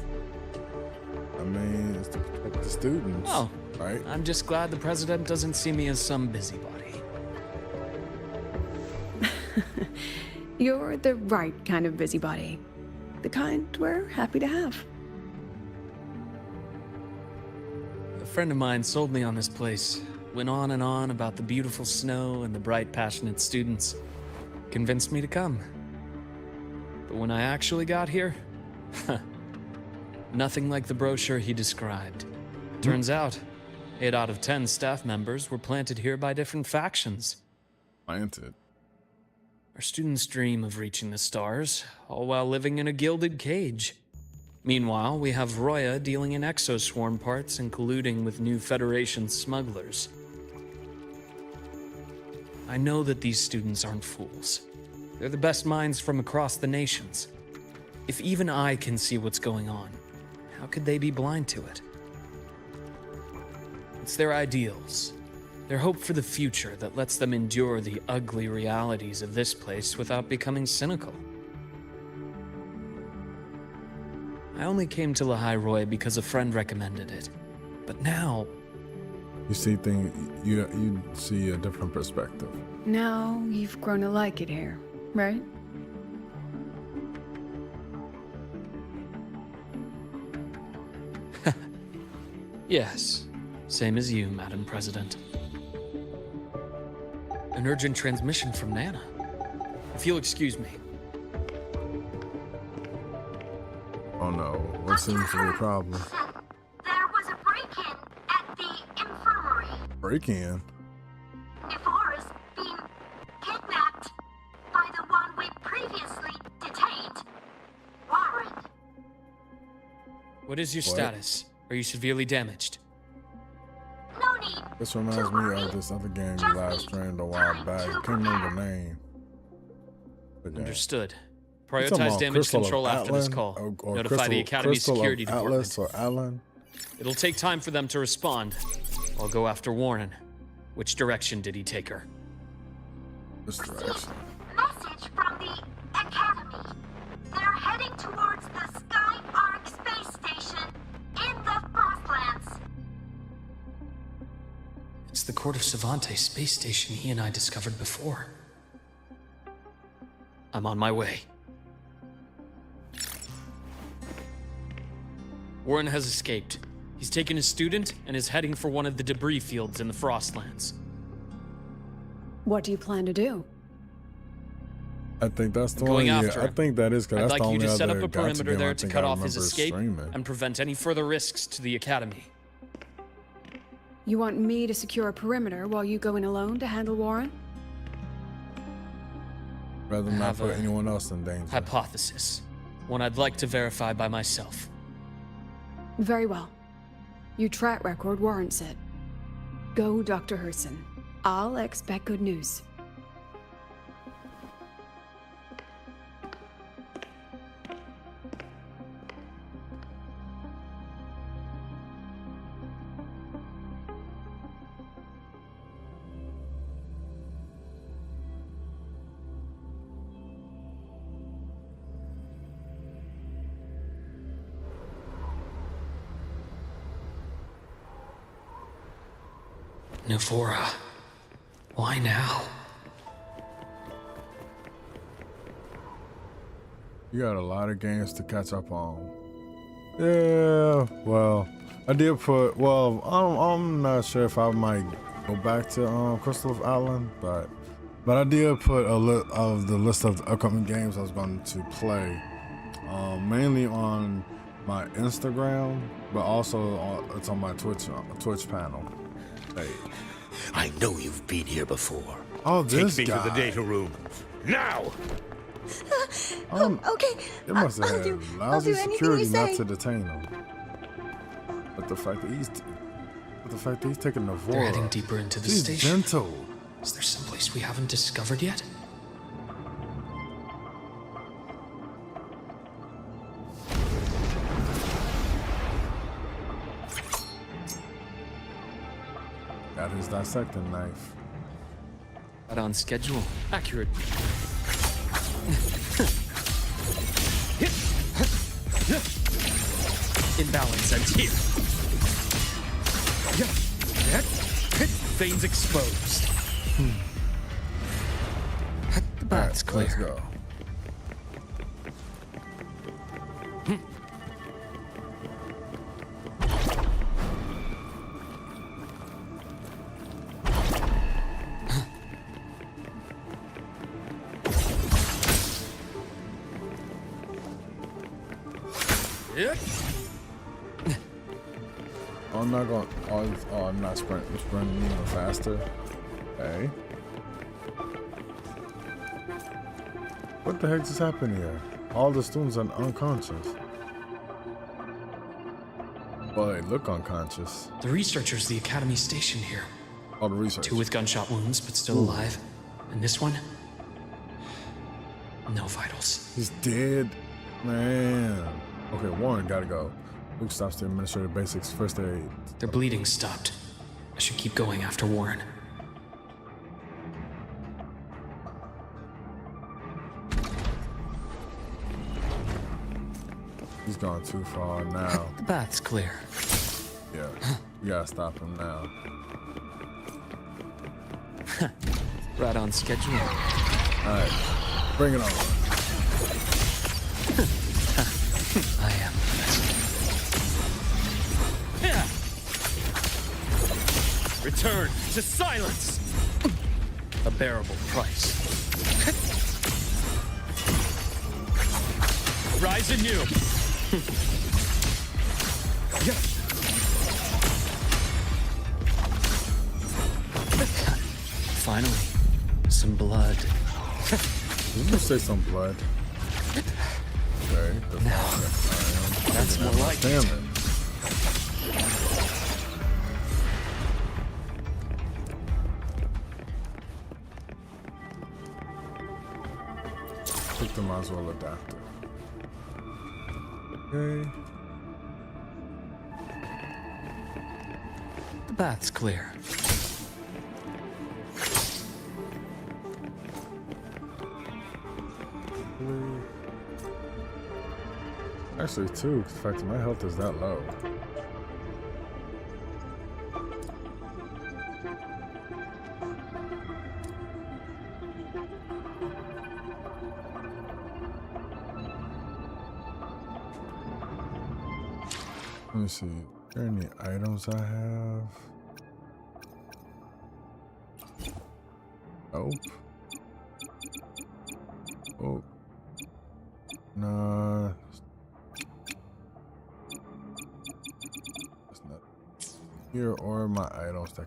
I mean, it's to protect the students. Oh, right? I'm just glad the president doesn't see me as some busybody. You're the right kind of busybody. The kind we're happy to have. A friend of mine sold me on this place. Went on and on about the beautiful snow and the bright, passionate students. Convinced me to come. But when I actually got here, nothing like the brochure he described. Turns out, 8 out of 10 staff members were planted here by different factions. Planted. Our students dream of reaching the stars, all while living in a gilded cage. Meanwhile, we have Roya dealing in exoswarm parts and colluding with new Federation smugglers. I know that these students aren't fools. They're the best minds from across the nations. If even I can see what's going on, how could they be blind to it? It's their ideals, their hope for the future that lets them endure the ugly realities of this place without becoming cynical. I only came to Lahai Roy because a friend recommended it. But now, You see things. You see a different perspective. Now you've grown to like it here, right? yes, same as you, Madam President. An urgent transmission from Nana. If you'll excuse me. Oh no, what seems to be a problem? There was a break-in at the infirmary. Break-in. Ivara's been kidnapped by the one we previously detained, Warren. What is your What? status? Are you severely damaged? No need. This reminds me of this other game you last streamed a while back. I can't remember the name. But, Understood. You talking Prioritize about damage Crystal of control after this Atlan? call. Or Notify the Academy Crystal of Security Department. Atlas or Alan? It'll take time for them to respond. I'll go after Warren. Which direction did he take her? This direction. Message from the Academy. They're heading towards the Sky Arc space station in the Frostlands. It's the Court of Savante space station he and I discovered before. I'm on my way. Warren has escaped. He's taken his student and is heading for one of the debris fields in the Frostlands. What do you plan to do? I think that's the Going one. after Yeah, I him. think that is because I'd that's like the you only to set up other a perimeter game I there to think cut I off his remember escape streaming. and prevent any further risks to the Academy. You want me to secure a perimeter while you go in alone to handle Warren? Rather than not have put a anyone else in danger. Hypothesis. One I'd like to verify by myself. Very well. Your track record warrants it. Go, Dr. Herson. I'll expect good news. Navora. Why now? You got a lot of games to catch up on. Yeah, well, I did put. Well, I'm not sure if I might go back to Crystal Island, but I did put a list of the upcoming games I was going to play, mainly on my Instagram, but also it's on my Twitch panel. Hey. I know you've been here before. Oh, this Take me guy. to the data room. Now! Okay. It must have had I'll lousy do anything security you not say. to detain him. But the fact that he's taking the They're heading deeper into the he's station. gentle. Is there someplace we haven't discovered yet? Got his dissecting knife. Right on schedule. Accurate. Imbalance ends here. Veins exposed. The bath's clear. Let's go. I'm not going. Oh, I'm not sprinting. I'm sprinting even faster. Okay. What the heck just happened here? All the students are unconscious. Well, they look unconscious. The researchers the Academy stationed here. All the research. 2 with gunshot wounds, but still alive. And this one? No vitals. He's dead, man. Okay, Warren gotta go. Luke stops to administer the basics first aid. Their bleeding stopped. I should keep going after Warren. He's gone too far now. The bath's clear. Yeah, we gotta stop him now. Right on schedule. Alright, bring it on. I am. Return to silence! A bearable price. Rise anew! Finally, some blood. You can say some blood. Okay. Now, that's more like it. Damn it. I think they might as well adapt it. Okay. The bath's clear. Actually, too, 'cause the fact that my health is that low. Let me see. there any items I have? Nope. Oh. No. It's not here or my items that.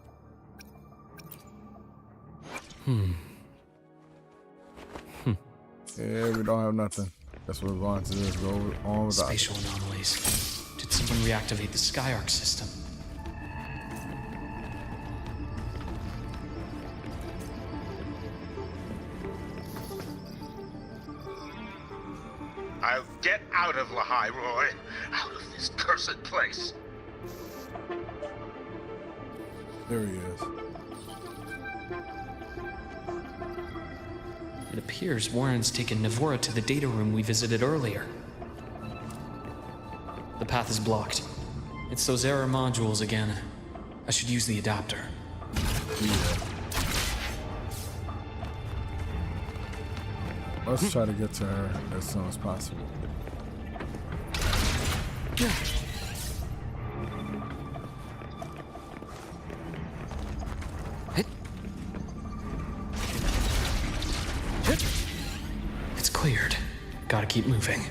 Yeah, we don't have nothing. Guess we're going to just go on with Spatial anomalies. Did someone reactivate the Skyark system? I'll get out of Lahai, Roy. Out of this cursed place. There he is. It appears Warren's taken Navora to the data room we visited earlier. The path is blocked. It's those error modules again. I should use the adapter. Yeah. Let's try to get to her as soon as possible. It's cleared. Gotta keep moving.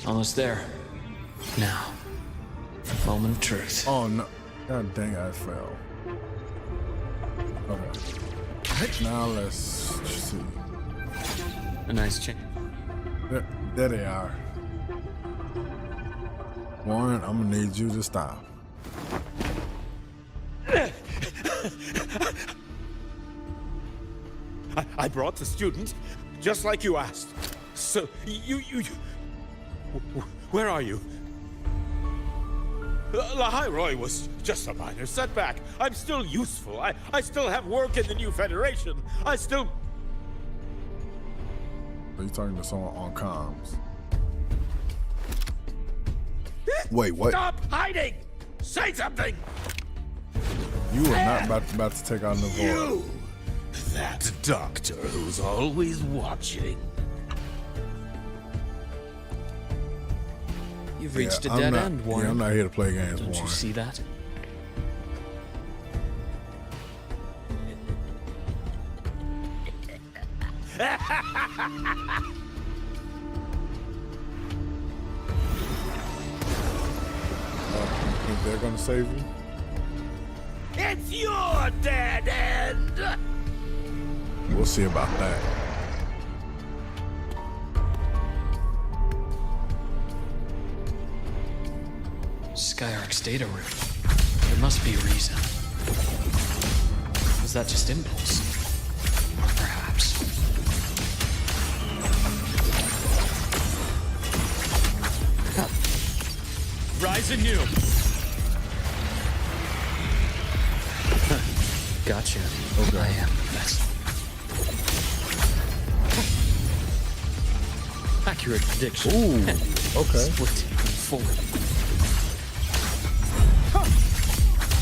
Almost there. Now, moment of truth. Oh no! God dang, I fell. Okay. Now let's see. A nice change. There they are. Warren, I'm gonna need you to stop. I brought the student, just like you asked. So, where are you? Lahai Roy was just a minor setback. I'm still useful. I still have work in the new Federation. I still... Are you talking to someone on comms? Wait, what? Stop hiding! Say something! You are not about to take out Navora. You! That doctor who's always watching. You've reached a I'm dead not, end, Warren. Yeah, I'm not here to play games, Don't Warren. you see that? Think they're gonna save you? It's your dead end! We'll see about that. Skyark's data room. There must be a reason. Was that just impulse? Or perhaps... Rise anew! Gotcha. Okay. I am the best. Accurate prediction. Ooh, okay. Split forward.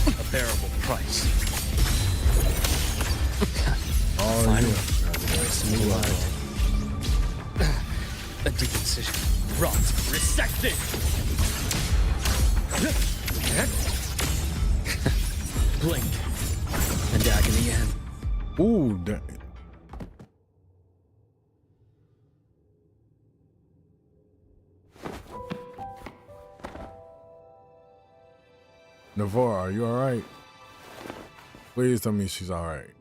A bearable price. Oh, Finally. yeah. Alive. A deep incision. Rot. Resected! Blink. And agony end. Ooh, dang. Navora, are you alright? Please tell me she's alright.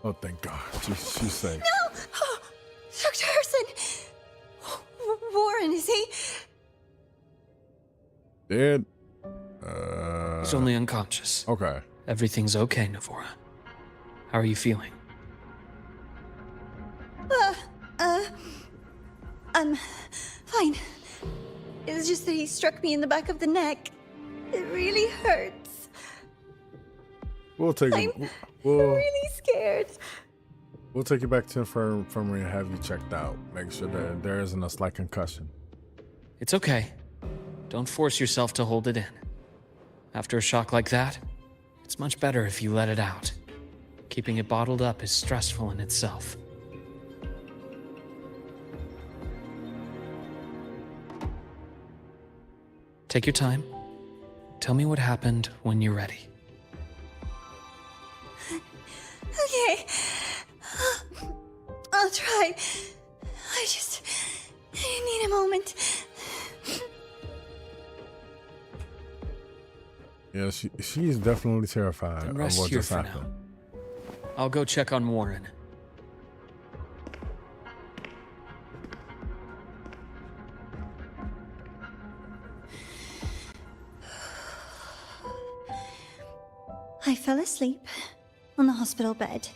Oh, thank God. She's safe. No! Oh, Dr. Harrison! Warren, is he? Dead? He's only unconscious. Okay. Everything's okay, Navora. How are you feeling? I'm fine. It's just that he struck me in the back of the neck. It really hurts. We'll take I'm you. We'll really scared. we'll take you back to the infirmary and have you checked out. Make sure that there isn't a slight concussion. It's okay. Don't force yourself to hold it in. After a shock like that, it's much better if you let it out. Keeping it bottled up is stressful in itself. Take your time. Tell me what happened when you're ready. Okay. I'll try. I need a moment. Yeah, she's definitely terrified of Rest what here just for happened. now. I'll go check on Warren. I fell asleep on the hospital bed.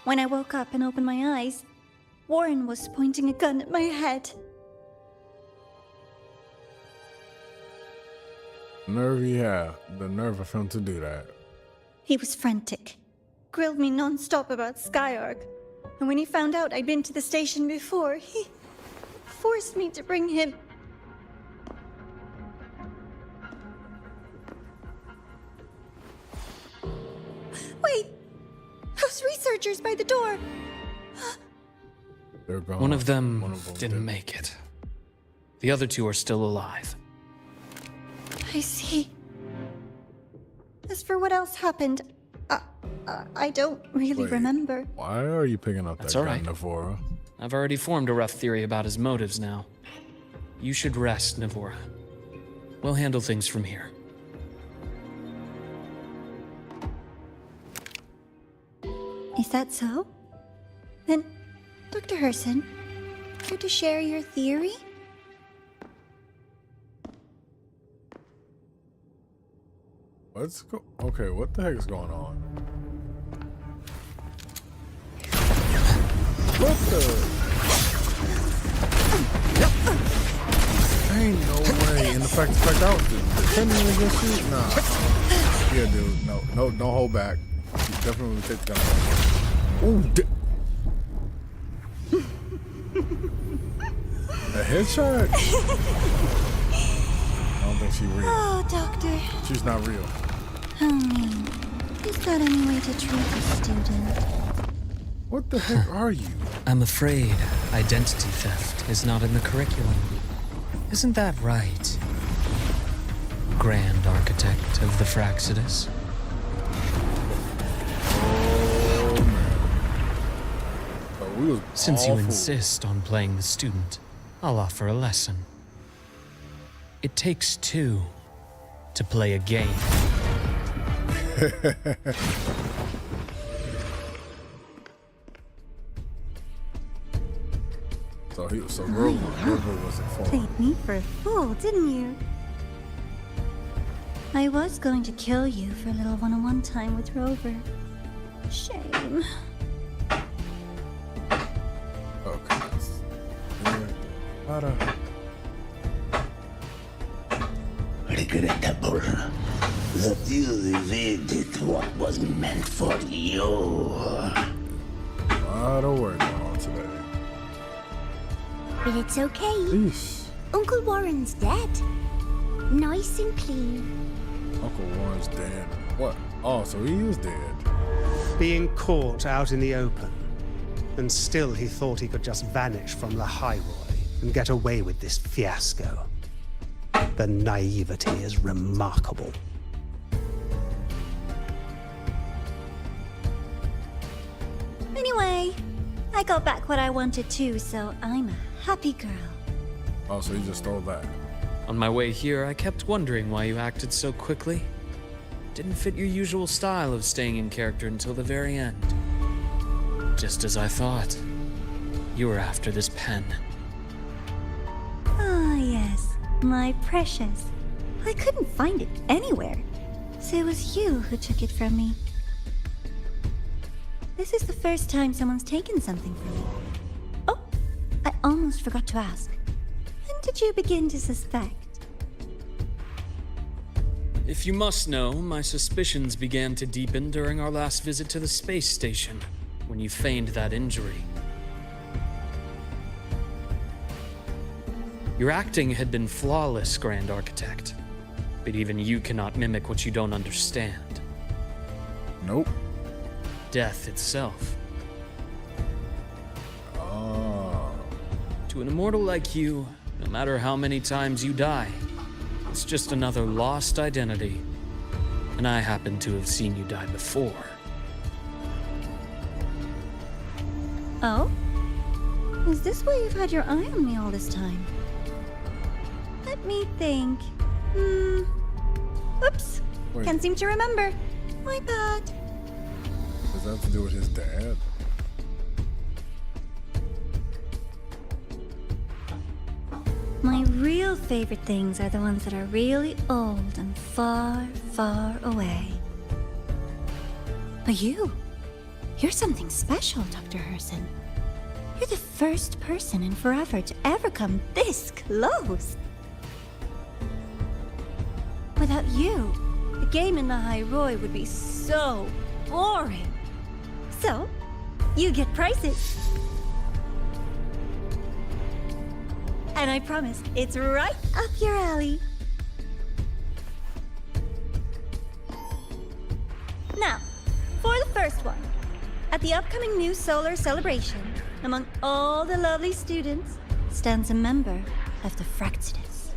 When I woke up and opened my eyes, Warren was pointing a gun at my head. Nerve he had. The nerve of him to do that. He was frantic, grilled me non-stop about Skyark, and when he found out I'd been to the station before, he forced me to bring him. Wait! Those researchers by the door! They're gone. One of them didn't make it. The other two are still alive. I see. As for what else happened, I don't really remember. Why are you picking up That's that all gun, right. Navora? I've already formed a rough theory about his motives now. You should rest, Navora. We'll handle things from here. Is that so? Then, Dr. Herson, care to share your theory? Okay, what the heck is going on? What the? Ain't no way. And the fact out, defending against you? Nah. Yeah, dude. No, don't hold back. You definitely take the gun. Ooh, a headshot? I don't think she's real. Oh, Doctor. She's not real. I mean, is that any way to treat a student? What the heck are you? I'm afraid identity theft is not in the curriculum. Isn't that right, Grand Architect of the Fraxidus? Since you insist on playing the student, I'll offer a lesson. It takes two to play a game. So Grover was informed. Played me for a fool, didn't you? I was going to kill you for a little one-on-one time with Rover. Shame. Okay. Regrettable that you evaded what was meant for you. A lot of work going on today. But it's okay. Eesh. Uncle Warren's dead. Nice and clean. Uncle Warren's dead. What? Oh, so he is dead. Being caught out in the open. And still he thought he could just vanish from Lahai and get away with this fiasco. The naivety is remarkable. Anyway, I got back what I wanted too, so I'm a happy girl. Oh, so he just stole that. On my way here, I kept wondering why you acted so quickly. Didn't fit your usual style of staying in character until the very end. Just as I thought. You were after this pen. Ah, yes, my precious. I couldn't find it anywhere, so it was you who took it from me. This is the first time someone's taken something from me. Oh, I almost forgot to ask. When did you begin to suspect? If you must know, my suspicions began to deepen during our last visit to the space station, when you feigned that injury. Your acting had been flawless, Grand Architect. But even you cannot mimic what you don't understand. Nope. Death itself. Oh. To an immortal like you, no matter how many times you die, it's just another lost identity. And I happen to have seen you die before. Oh? Is this why you've had your eye on me all this time? Let me think. Oops. Wait. Can't seem to remember. My bad. Does that have to do with his dad? My real favorite things are the ones that are really old and far, far away. But you're something special, Dr. Herson. You're the first person in forever to ever come this close. Without you, the game in Lahai would be so boring. So, you get prizes. And I promise, it's right up your alley. Now, for the first one. At the upcoming new solar celebration, among all the lovely students, stands a member of the Fraxidus.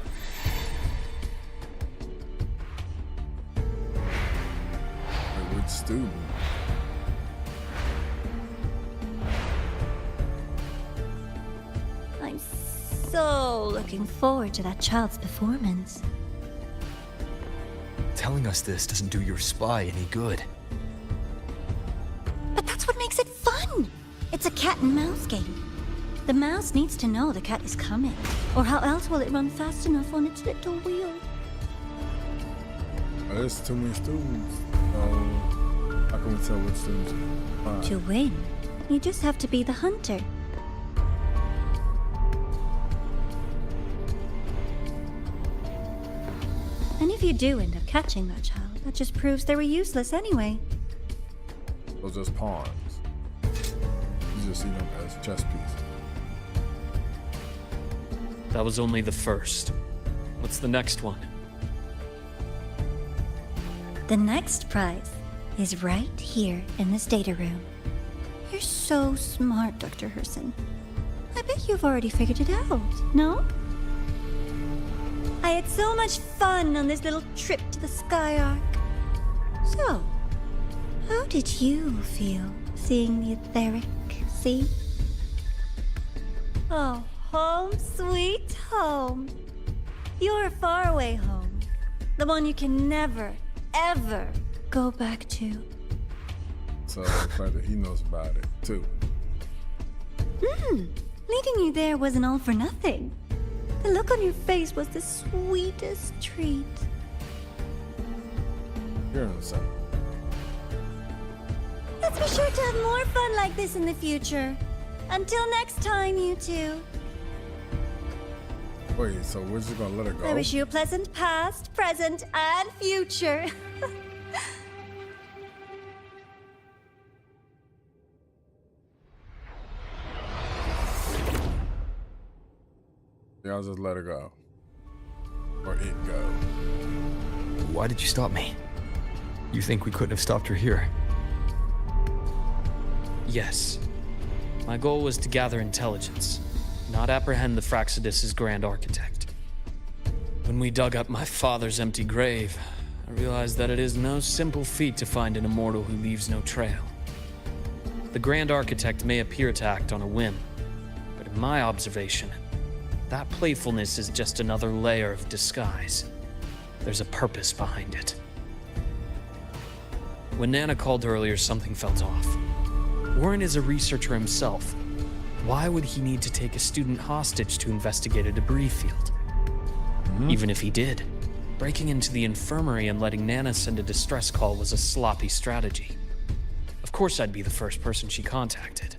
A good student. I'm so looking forward to that child's performance. Telling us this doesn't do your spy any good. But that's what makes it fun! It's a cat and mouse game. The mouse needs to know the cat is coming, or how else will it run fast enough on its little wheel? There's too many students. How can we tell which students are fine? To win, you just have to be the hunter. And if you do end up catching that child, that just proves they were useless anyway. Those are just pawns. You just see them as chess pieces. That was only the first. What's the next one? The next prize is right here in this data room. You're so smart, Dr. Herson. I bet you've already figured it out, no? I had so much fun on this little trip to the Sky Arc. So, how did you feel seeing the etheric sea? Oh, home sweet home. Your faraway home. The one you can never, ever go back to. So the fact that he knows about it, too. Leading you there wasn't all for nothing. The look on your face was the sweetest treat. Hear himself. Let's be sure to have more fun like this in the future. Until next time, you two. Wait, so we're just gonna let her go? I wish you a pleasant past, present, and future. Yeah, I'll just let her go. Or it go. Why did you stop me? You think we couldn't have stopped her here? Yes. My goal was to gather intelligence, not apprehend the Fraxidus' grand architect. When we dug up my father's empty grave, I realized that it is no simple feat to find an immortal who leaves no trail. The grand architect may appear to act on a whim, but in my observation, that playfulness is just another layer of disguise. There's a purpose behind it. When Nana called earlier, something felt off. Warren is a researcher himself. Why would he need to take a student hostage to investigate a debris field? Even if he did, breaking into the infirmary and letting Nana send a distress call was a sloppy strategy. Of course I'd be the first person she contacted.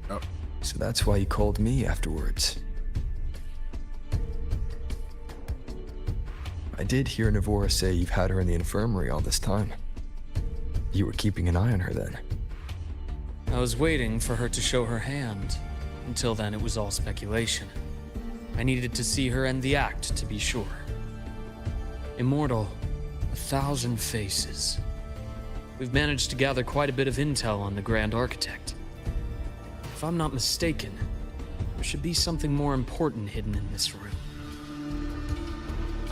Oh, so that's why you called me afterwards. I did hear Navora say you've had her in the infirmary all this time. You were keeping an eye on her then. I was waiting for her to show her hand. Until then, it was all speculation. I needed to see her end the act to be sure. Immortal, 1,000 faces. We've managed to gather quite a bit of intel on the Grand Architect. If I'm not mistaken, there should be something more important hidden in this room.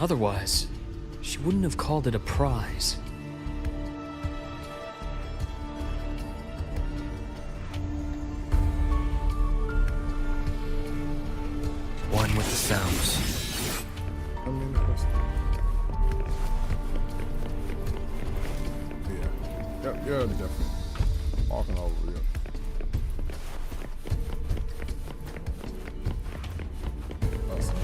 Otherwise, she wouldn't have called it a prize. One with the sounds. Yeah, definitely. Walking over here. Awesome.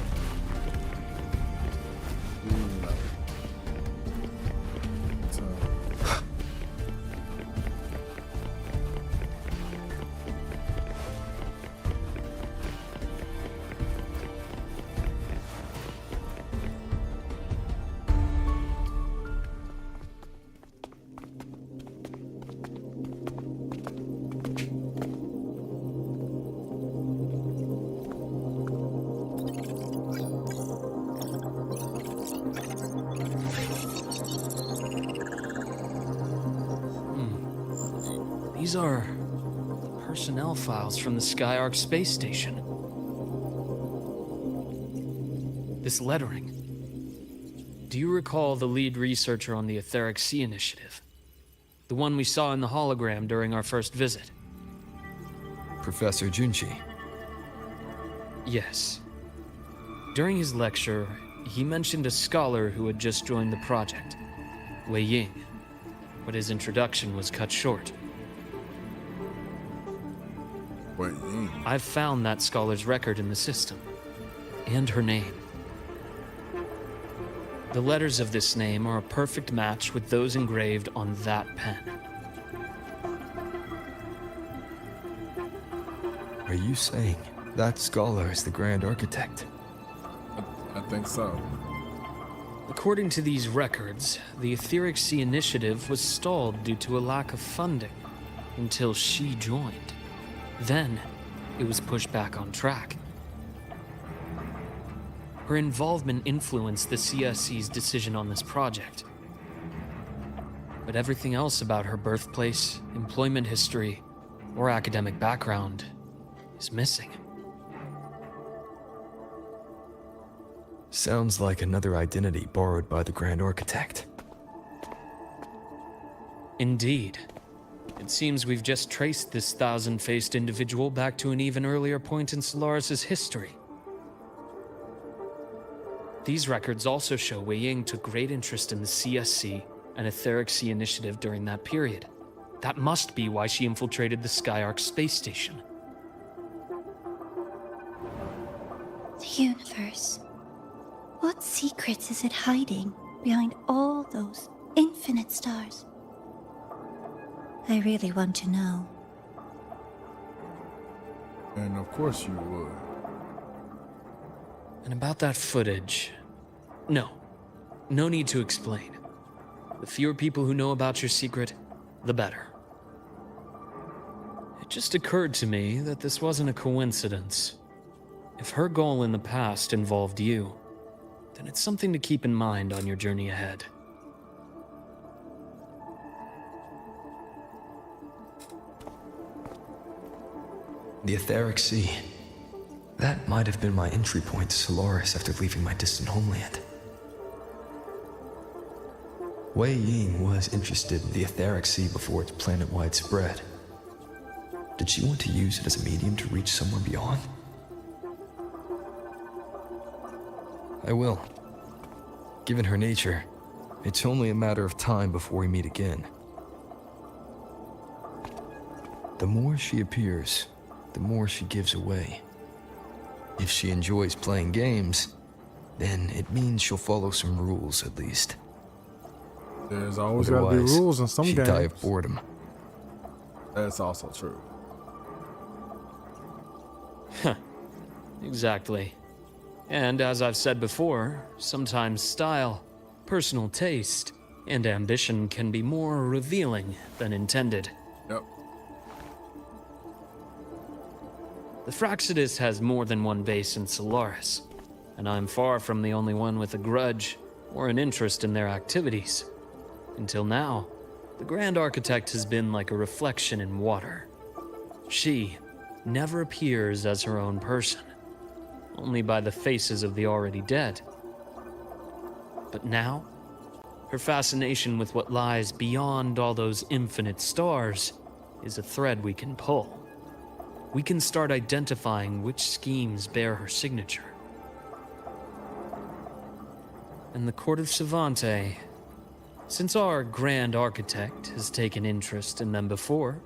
These are personnel files from the Skyark space station. This lettering. Do you recall the lead researcher on the Etheric Sea Initiative? The one we saw in the hologram during our first visit? Professor Junchi. Yes. During his lecture, he mentioned a scholar who had just joined the project, Wei Ying, but his introduction was cut short. Wei Ying? I've found that scholar's record in the system, and her name. The letters of this name are a perfect match with those engraved on that pen. Are you saying that scholar is the Grand Architect? I think so. According to these records, the Etheric Sea Initiative was stalled due to a lack of funding until she joined. Then, it was pushed back on track. Her involvement influenced the CSC's decision on this project. But everything else about her birthplace, employment history, or academic background is missing. Sounds like another identity borrowed by the Grand Architect. Indeed. It seems we've just traced this thousand-faced individual back to an even earlier point in Solaris' history. These records also show Wei Ying took great interest in the CSC and Etheric Sea Initiative during that period. That must be why she infiltrated the Skyark space station. The universe. What secrets is it hiding behind all those infinite stars? I really want to know. And of course you would. And about that footage... No need to explain. The fewer people who know about your secret, the better. It just occurred to me that this wasn't a coincidence. If her goal in the past involved you, then it's something to keep in mind on your journey ahead. The Etheric Sea. That might have been my entry point to Solaris after leaving my distant homeland. Wei Ying was interested in the Etheric Sea before its planet-wide spread. Did she want to use it as a medium to reach somewhere beyond? I will. Given her nature, it's only a matter of time before we meet again. The more she appears, the more she gives away. If she enjoys playing games, then it means she'll follow some rules at least. There's always got to be rules in some she'd games. Die of boredom. That's also true. Exactly. And as I've said before, sometimes style, personal taste, and ambition can be more revealing than intended. Yep. The Fraxidus has more than one base in Solaris, and I'm far from the only one with a grudge or an interest in their activities. Until now, the Grand Architect has been like a reflection in water. She never appears as her own person, only by the faces of the already dead. But now, her fascination with what lies beyond all those infinite stars is a thread we can pull. We can start identifying which schemes bear her signature. And the Court of Savante, since our Grand Architect has taken interest in them before,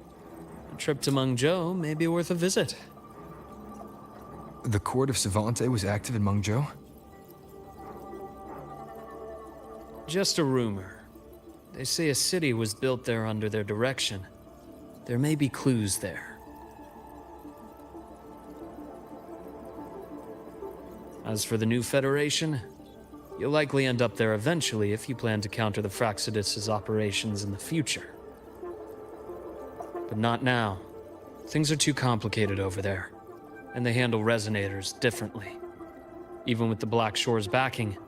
a trip to Mengzhou may be worth a visit. The Court of Savante was active in Mengzhou? Just a rumor. They say a city was built there under their direction. There may be clues there. As for the new Federation, you'll likely end up there eventually if you plan to counter the Fraxidus' operations in the future. But not now. Things are too complicated over there, and they handle resonators differently. Even with the Black Shore's backing,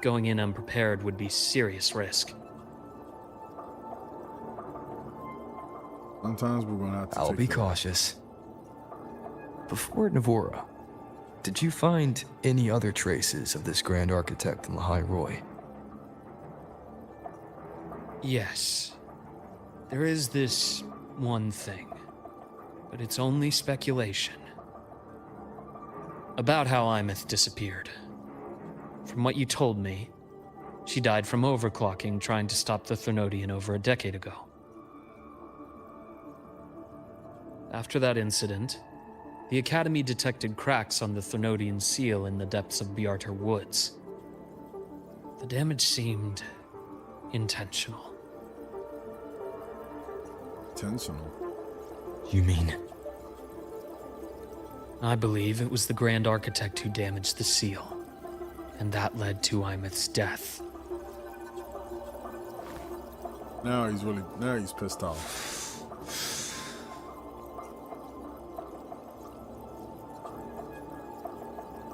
going in unprepared would be serious risk. Sometimes we're gonna have to I'll be cautious. Before Navora, did you find any other traces of this Grand Architect in Lahai Roy? Yes. There is this one thing, but it's only speculation. About how Imeth disappeared. From what you told me, she died from overclocking trying to stop the Thernodian over a decade ago. After that incident, the Academy detected cracks on the Thernodian seal in the depths of Biarter Woods. The damage seemed intentional. Intentional? You mean? I believe it was the Grand Architect who damaged the seal, and that led to Imeth's death. Now he's pissed off.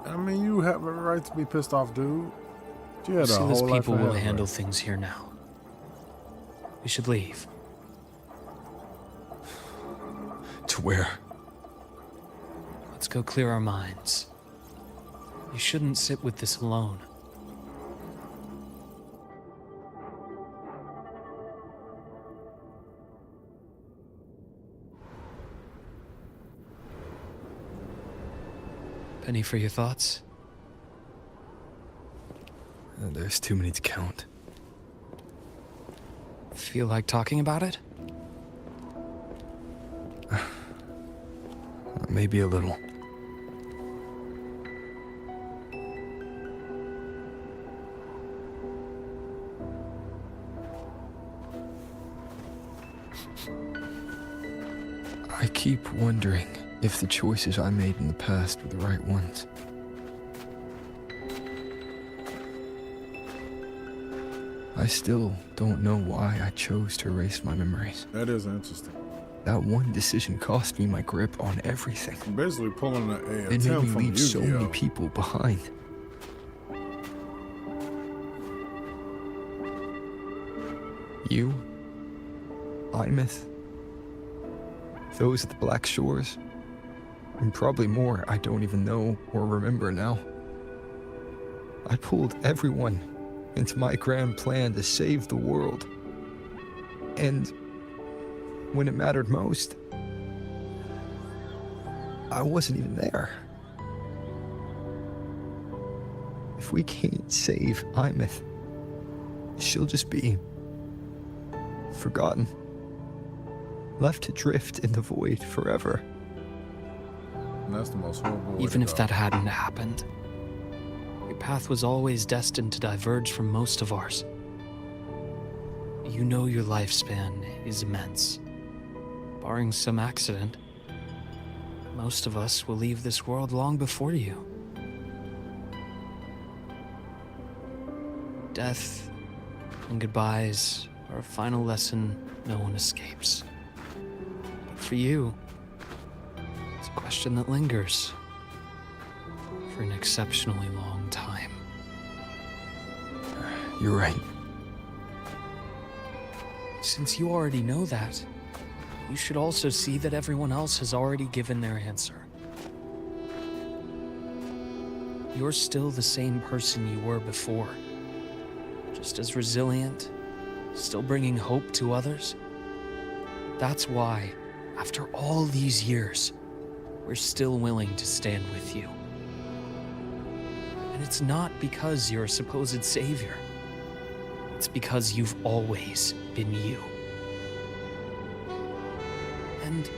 I mean, you have a right to be pissed off, dude. You had a See, those whole life people will ahead of handle her. things here now. We should leave. To where? Let's go clear our minds. You shouldn't sit with this alone. Penny for your thoughts? There's too many to count. Feel like talking about it? Maybe a little. I keep wondering if the choices I made in the past were the right ones. I still don't know why I chose to erase my memories. That is interesting. That one decision cost me my grip on everything. Basically pulling a It made Tim me from leave so Yu-Gi-Oh. many people behind. You, Imeth, those at the Black Shores, and probably more I don't even know or remember now. I pulled everyone into my grand plan to save the world. And when it mattered most, I wasn't even there. If we can't save Imeth, she'll just be forgotten, left to drift in the void forever. And that's the most horrible way Even to if go. that hadn't happened, your path was always destined to diverge from most of ours. You know your lifespan is immense. Barring some accident, most of us will leave this world long before you. Death and goodbyes are a final lesson no one escapes. But for you, it's a question that lingers for an exceptionally long time. You're right. Since you already know that, you should also see that everyone else has already given their answer. You're still the same person you were before. Just as resilient, still bringing hope to others. That's why, after all these years, we're still willing to stand with you. And it's not because you're a supposed savior. It's because you've always been you. And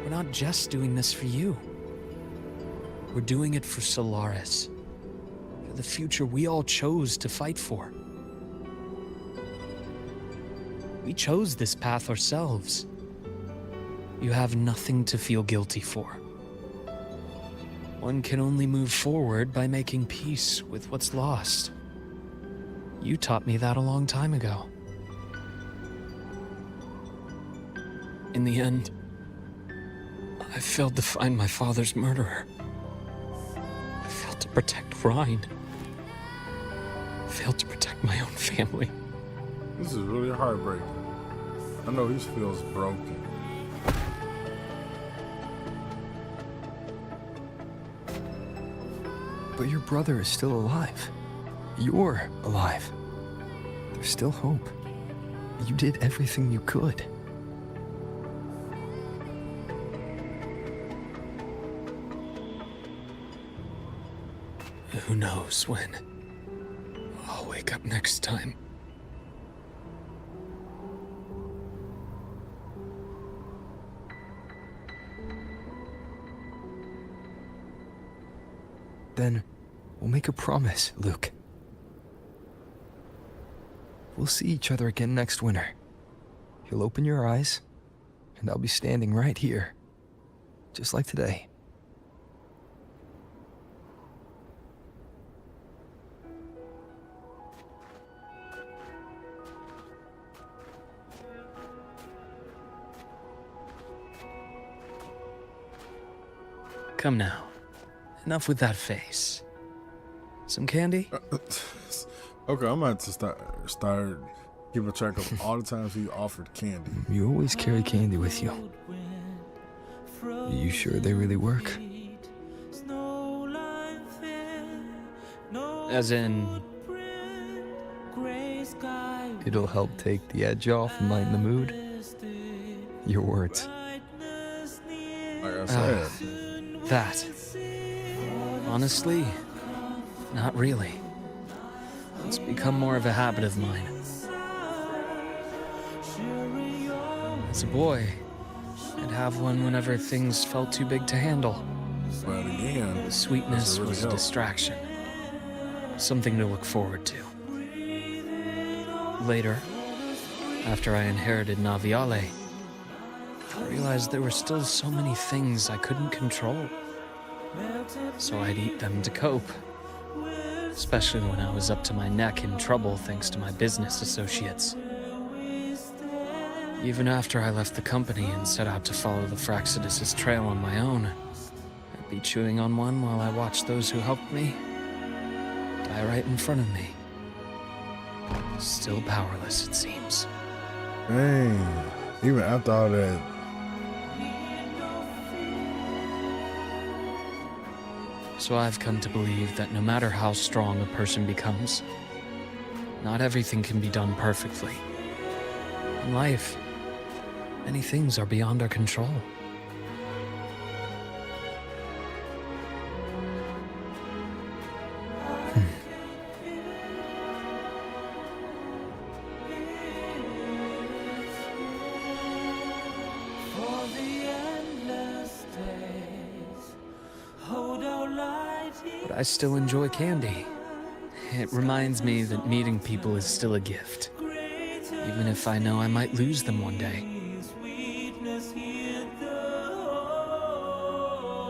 we're not just doing this for you. We're doing it for Solaris, for the future we all chose to fight for. We chose this path ourselves. You have nothing to feel guilty for. One can only move forward by making peace with what's lost. You taught me that a long time ago. In the end, I failed to find my father's murderer. I failed to protect Rhine. I failed to protect my own family. This is really heartbreaking. I know he feels broken. But your brother is still alive. You're alive. There's still hope. You did everything you could. Who knows when I'll wake up next time. Then we'll make a promise, Luke. We'll see each other again next winter. You'll open your eyes, and I'll be standing right here, just like today. Come now. Enough with that face. Some candy? Okay, I'm about to start keeping track of all the times he offered candy. You always carry candy with you. You sure they really work? As in... It'll help take the edge off and lighten the mood? Your words. Like I said. That. Honestly, not really. It's become more of a habit of mine. As a boy, I'd have one whenever things felt too big to handle. But again, the sweetness really was a help. distraction. Something to look forward to. Later, after I inherited Naviale, I realized there were still so many things I couldn't control. So I'd eat them to cope. Especially when I was up to my neck in trouble thanks to my business associates. Even after I left the company and set out to follow the Fraxidus' trail on my own, I'd be chewing on one while I watched those who helped me die right in front of me. Still powerless, it seems. Dang. Even after all that. So I've come to believe that no matter how strong a person becomes, not everything can be done perfectly. In life, many things are beyond our control. But I still enjoy candy. It reminds me that meeting people is still a gift, even if I know I might lose them one day.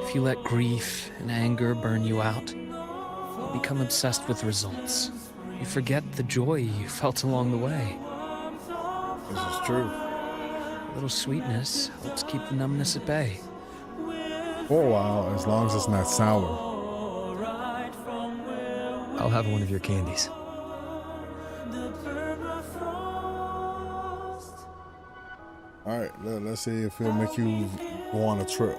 If you let grief and anger burn you out, you become obsessed with results. You forget the joy you felt along the way. This is true. A little sweetness helps keep the numbness at bay. For a while, as long as it's not sour. I'll have one of your candies. All right, let's see if it'll make you go on a trip.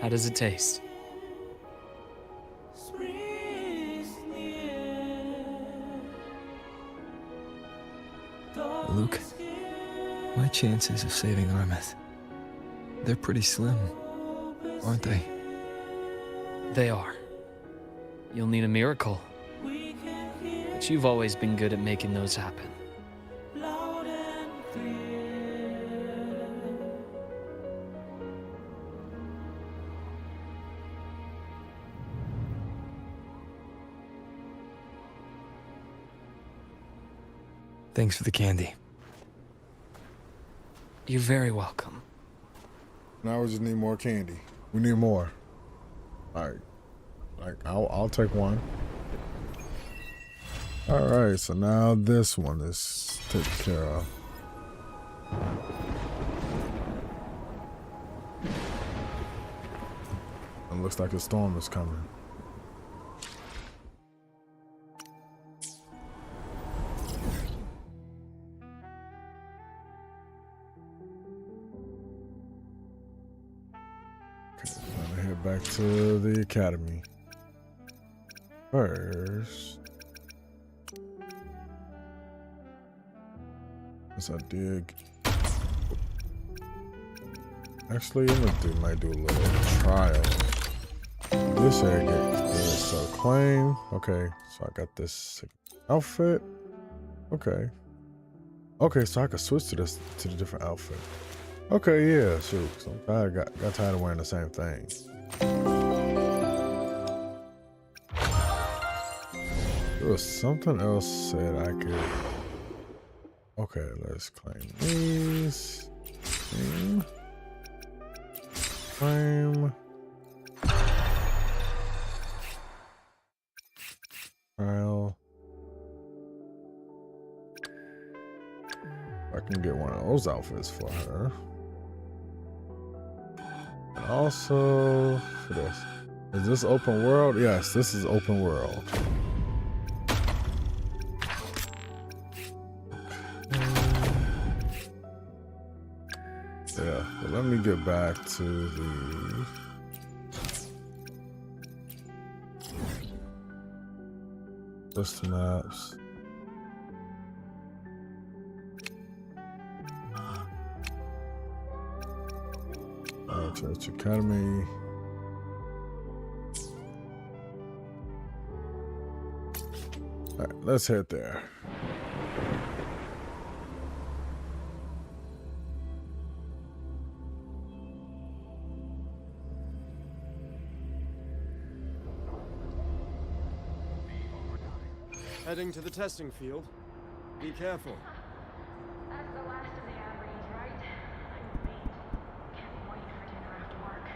How does it taste? Luke, my chances of saving Armeth, they're pretty slim, aren't they? They are. You'll need a miracle. But you've always been good at making those happen. Thanks for the candy. You're very welcome. Now we just need more candy. We need more. Like I'll take one. All right, so now this one is taken care of. It looks like a storm is coming. Back to the academy. First, as I dig. Actually, might do a little trial. This area is so claim. Okay, so I got this outfit. Okay. Okay, so I can switch to the different outfit. Okay, yeah, shoot. So I got tired of wearing the same thing. There was something else said I could. Okay, let's claim these. Claim. Trial. I can get one of those outfits for her. And also for this. Is this open world? Yes, this is open world. Yeah, but let me get back to the list of maps. Church Academy. All right, let's head there. Heading to the testing field. Be careful. That's the last of the average, right? I'm beat. Can't wait for dinner after work.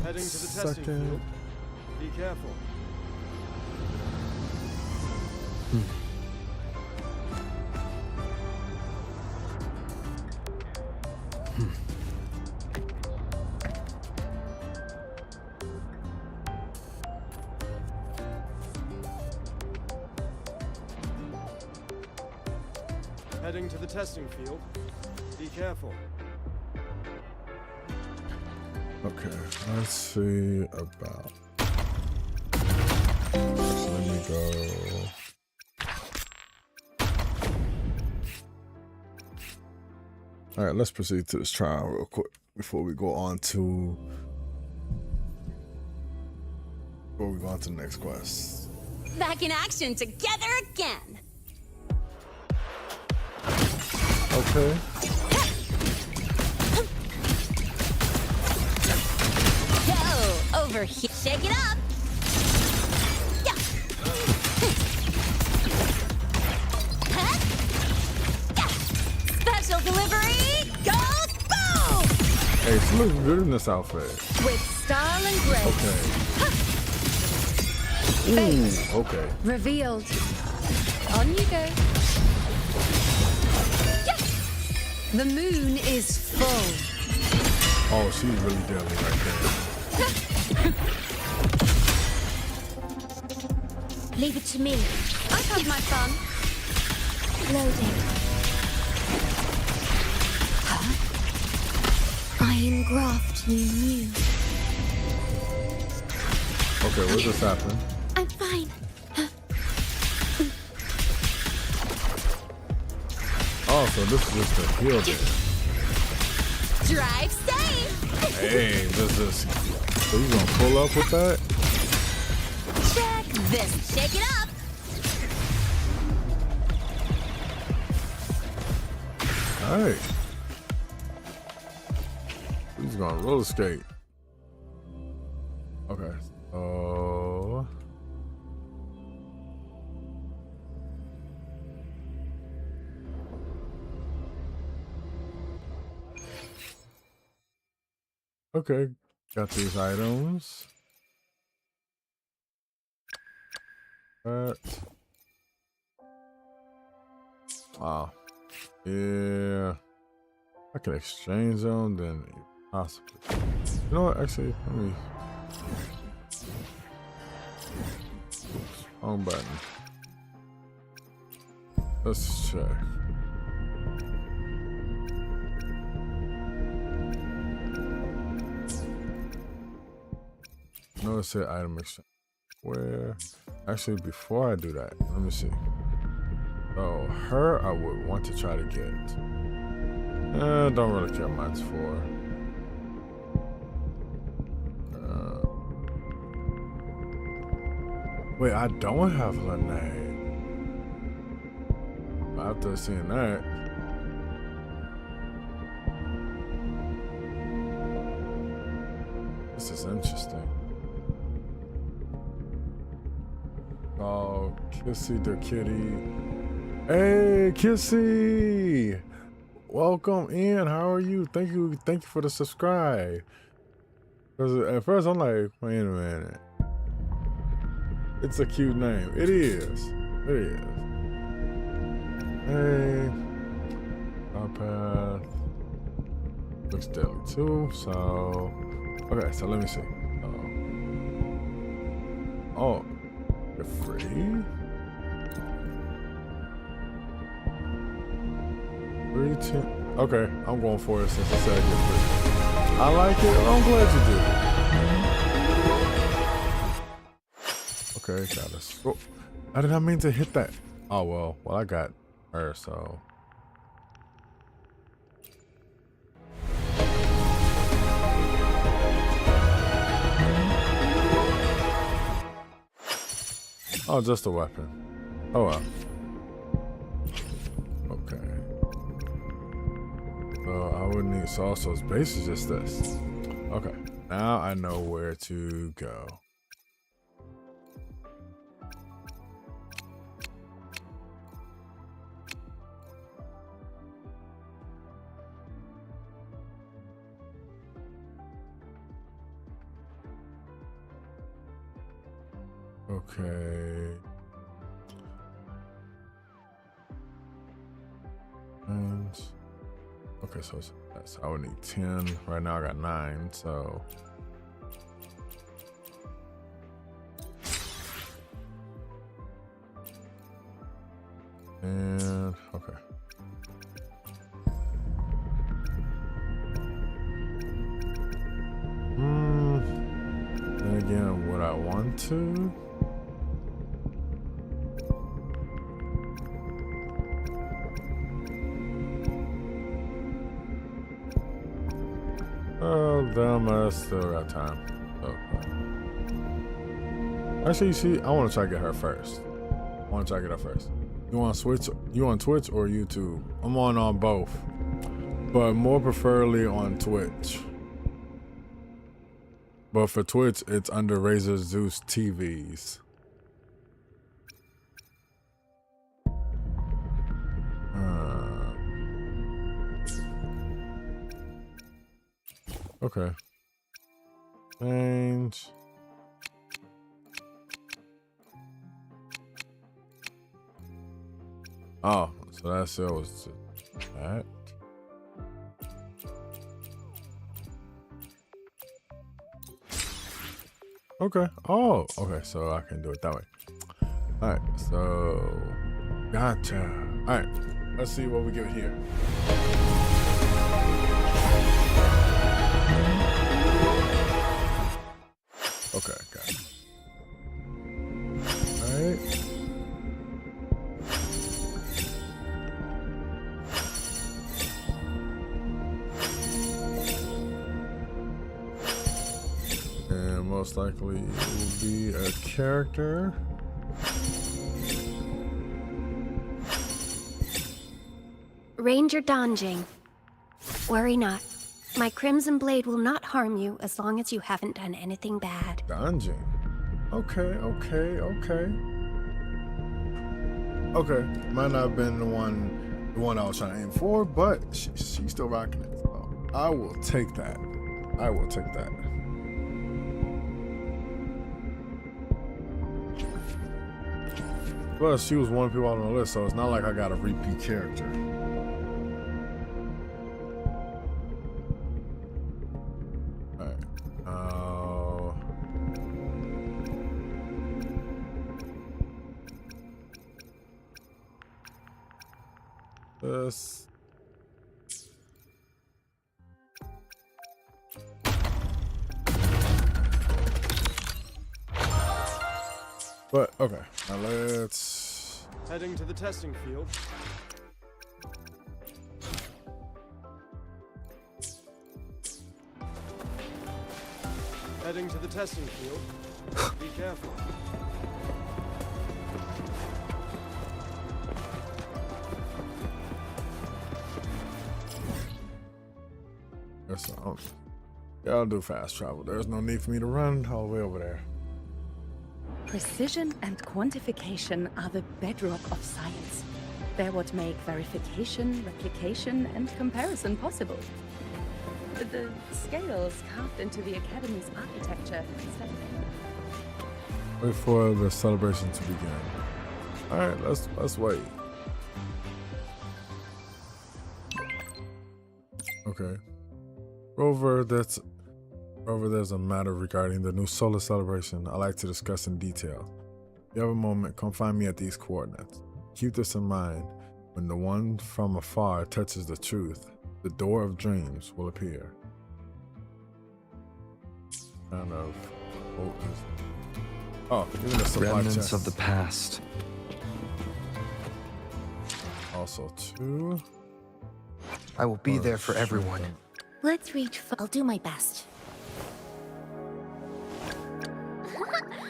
Heading to the testing field. Be careful. Heading to the testing field. Be careful. Okay, let's see about. So let me go. All right, let's proceed to this trial real quick before we go on to the next quest. Back in action together again. Okay. Go over here. Shake it up. Yeah. Special delivery. Goes boom. Hey, she looks good in this outfit. With style and grace. Okay. Ooh, okay. Revealed. On you go. Yes! The moon is full. Oh, she's really deadly right there. Leave it to me. I've had my fun. Loading. Huh? I engraft you new. Okay, what's this happening? I'm fine. Oh, so this is just a heal bit. Drive safe. Hey, this is. So you gonna pull up with that? Check this. Shake it up. Hey. He's gonna roller skate. Okay, so. Okay, got these items. That. Wow. Yeah. I can exchange them, then possibly. You know what? Actually, let me. Home button. Let's check. Notice that item exchange. Where? Actually, before I do that, let me see. So her, I would want to try to get. Don't really care much for. Wait, I don't have Lahai. After seeing that. This is interesting. Oh, Kissy the kitty. Hey, Kissy! Welcome in. How are you? Thank you for the subscribe. Because at first I'm like, wait a minute. It's a cute name. It is. It is. Hey. Our path. Looks deadly too. So, okay. So let me see. Oh, you're free. 310. Okay, I'm going for it since I said I get free. I like it. I'm glad you did. Okay, got us. Oh, I did not mean to hit that. Oh well. Well, I got her, so. Oh, just a weapon. Oh well. Okay. So I would need so his base is just this. Okay. Now I know where to go. Okay. And okay, so that's I would need 10. Right now I got 9, so and okay. Then again, would I want to? Oh, damn, I still got time. Okay. Actually, see, I want to try to get her first. You want to switch? You on Twitch or YouTube? I'm on both, but more preferably on Twitch. But for Twitch, it's under Razor Zeus TVs. Okay. Change. Oh, so that's it. Was that? Okay. Oh, okay. So I can do it that way. All right. So, gotcha. All right. Let's see what we get here. Okay. Got it. All right. And most likely it will be a character. Ranger Donjing. Worry not. My Crimson Blade will not harm you as long as you haven't done anything bad. Donjing. Okay. Okay. Might not have been the one I was trying to aim for, but she's still rocking it. So I will take that. Plus, she was one of the people on the list, so it's not like I got a repeat character. Alright. This. But okay, now let's Heading to the testing field. Heading to the testing field. Be careful. Yeah, I'll do fast travel. There's no need for me to run all the way over there. Precision and quantification are the bedrock of science. They're what make verification, replication, and comparison possible. The scales carved into the Academy's architecture. Wait for the celebration to begin. All right, let's wait. Okay. Rover, there's a matter regarding the new solar celebration I'd like to discuss in detail. If you have a moment, come find me at these coordinates. Keep this in mind. When the one from afar touches the truth, the door of dreams will appear. Kind of. Oh, even the supply Remnants chest. of the past. Also, two. I will be there for everyone. Let's reach for... I'll do my best.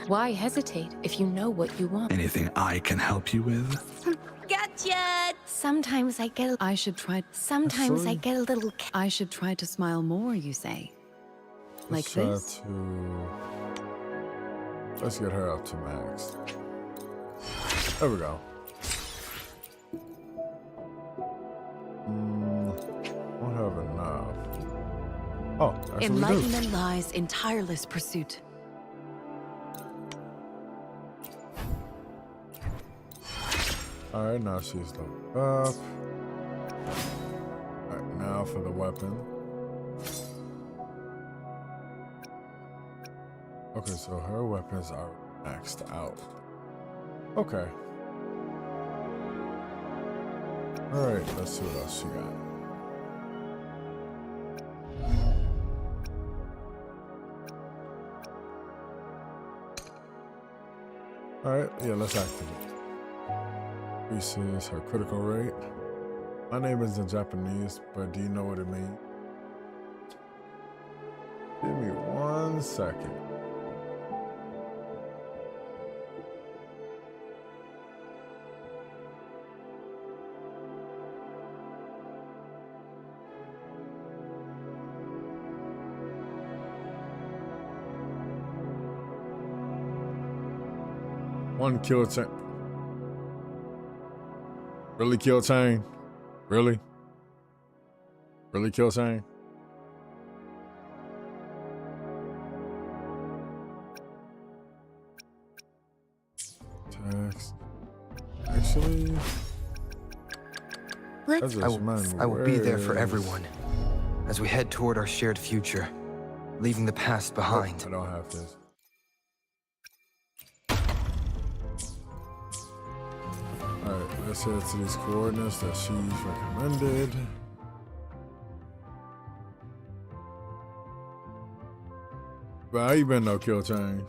Why hesitate if you know what you want? Anything I can help you with? Gotcha! Sometimes I get a... I should try... Sometimes I get a little... I should try to smile more, you say? Like this? Let's get her up to max. There we go. Won't have enough. Oh, that's what we do. Enlightenment lies in tireless pursuit. Alright, now she's loaded up. Alright, now for the weapon. Okay, so her weapons are maxed out. Okay. Alright, let's see what else she got. Alright, yeah, let's activate. Increases her critical rate. My name is in Japanese, but do you know what it means? Give me 1 second. One kill chain. Really kill chain? Really? Really kill chain? actually. Let's. I will be there for everyone as we head toward our shared future, leaving the past behind. I don't have this. Alright, let's head to these coordinates that she's recommended. But how you been though, Kill Chain?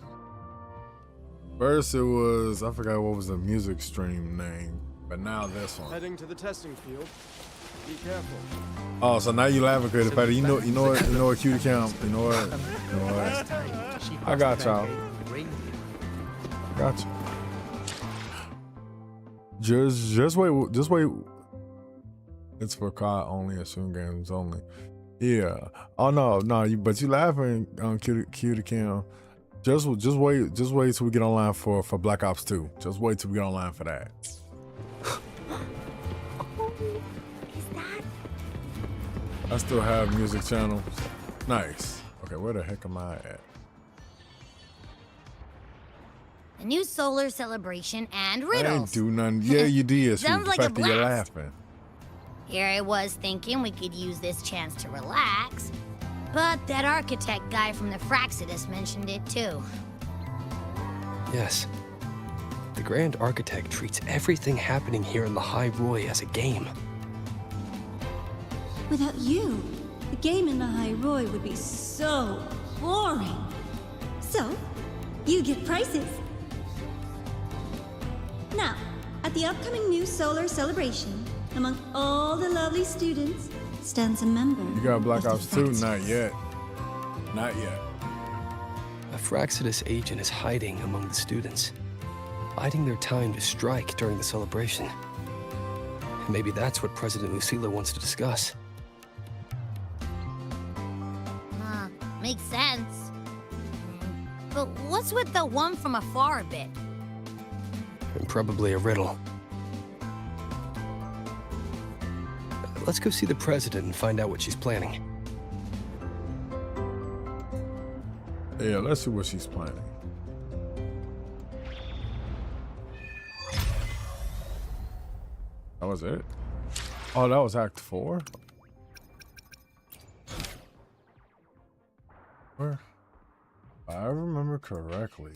First it was, I forgot what was the music stream name, but now this one. Heading to the testing field. Be careful. Oh, so now you laughing because the fact that you know what cutie count, you know what? I got y'all. Got you. Just wait. It's for COD only, assume games only. Yeah. Oh no, but you laughing on cutie cam. Just wait till we get online for Black Ops 2. Just wait till we get online for that. I still have music channels. Nice. Okay, where the heck am I at? A new solar celebration and I riddles. ain't do nothing. Yeah, you did. Sounds The like a fact that you're blast. laughing. Here I was thinking we could use this chance to relax, but that architect guy from the Fraxidus mentioned it too. Yes. The Grand Architect treats everything happening here in Lahai Roy as a game. Without you, the game in Lahai Roy would be so boring. So, you get prizes. Now, at the upcoming new solar celebration, among all the lovely students, stands a member. You got Black of Ops the 2? Fraxidus. Not yet. Not yet. A Fraxidus agent is hiding among the students, biding their time to strike during the celebration. Maybe that's what President Lucila wants to discuss. Makes sense. But what's with the one from afar a bit? And probably a riddle. Let's go see the president and find out what she's planning. Yeah, let's see what she's planning. That was it? Oh, that was Act 4? Where? If I remember correctly.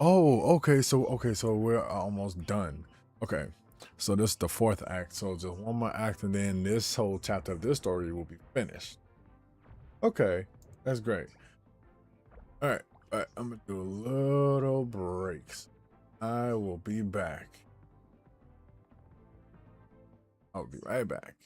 Oh, okay, so we're almost done. Okay, so this is the 4th act, so just one more act and then this whole chapter of this story will be finished. Okay, that's great. All right, I'm gonna do a little breaks. I will be back. I'll be right back.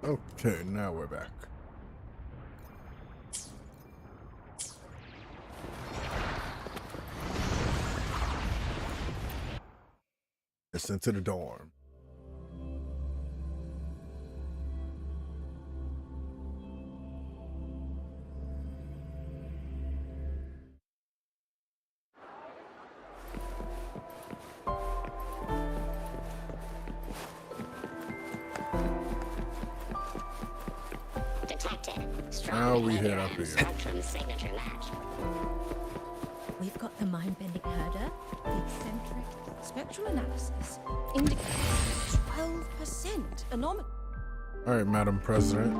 Okay, now we're back. It's into the dorm. Now we head up here. Signature match. We've got the mind-bending herder, the eccentric spectral analysis indicates 12% anomaly. All right, Madam President.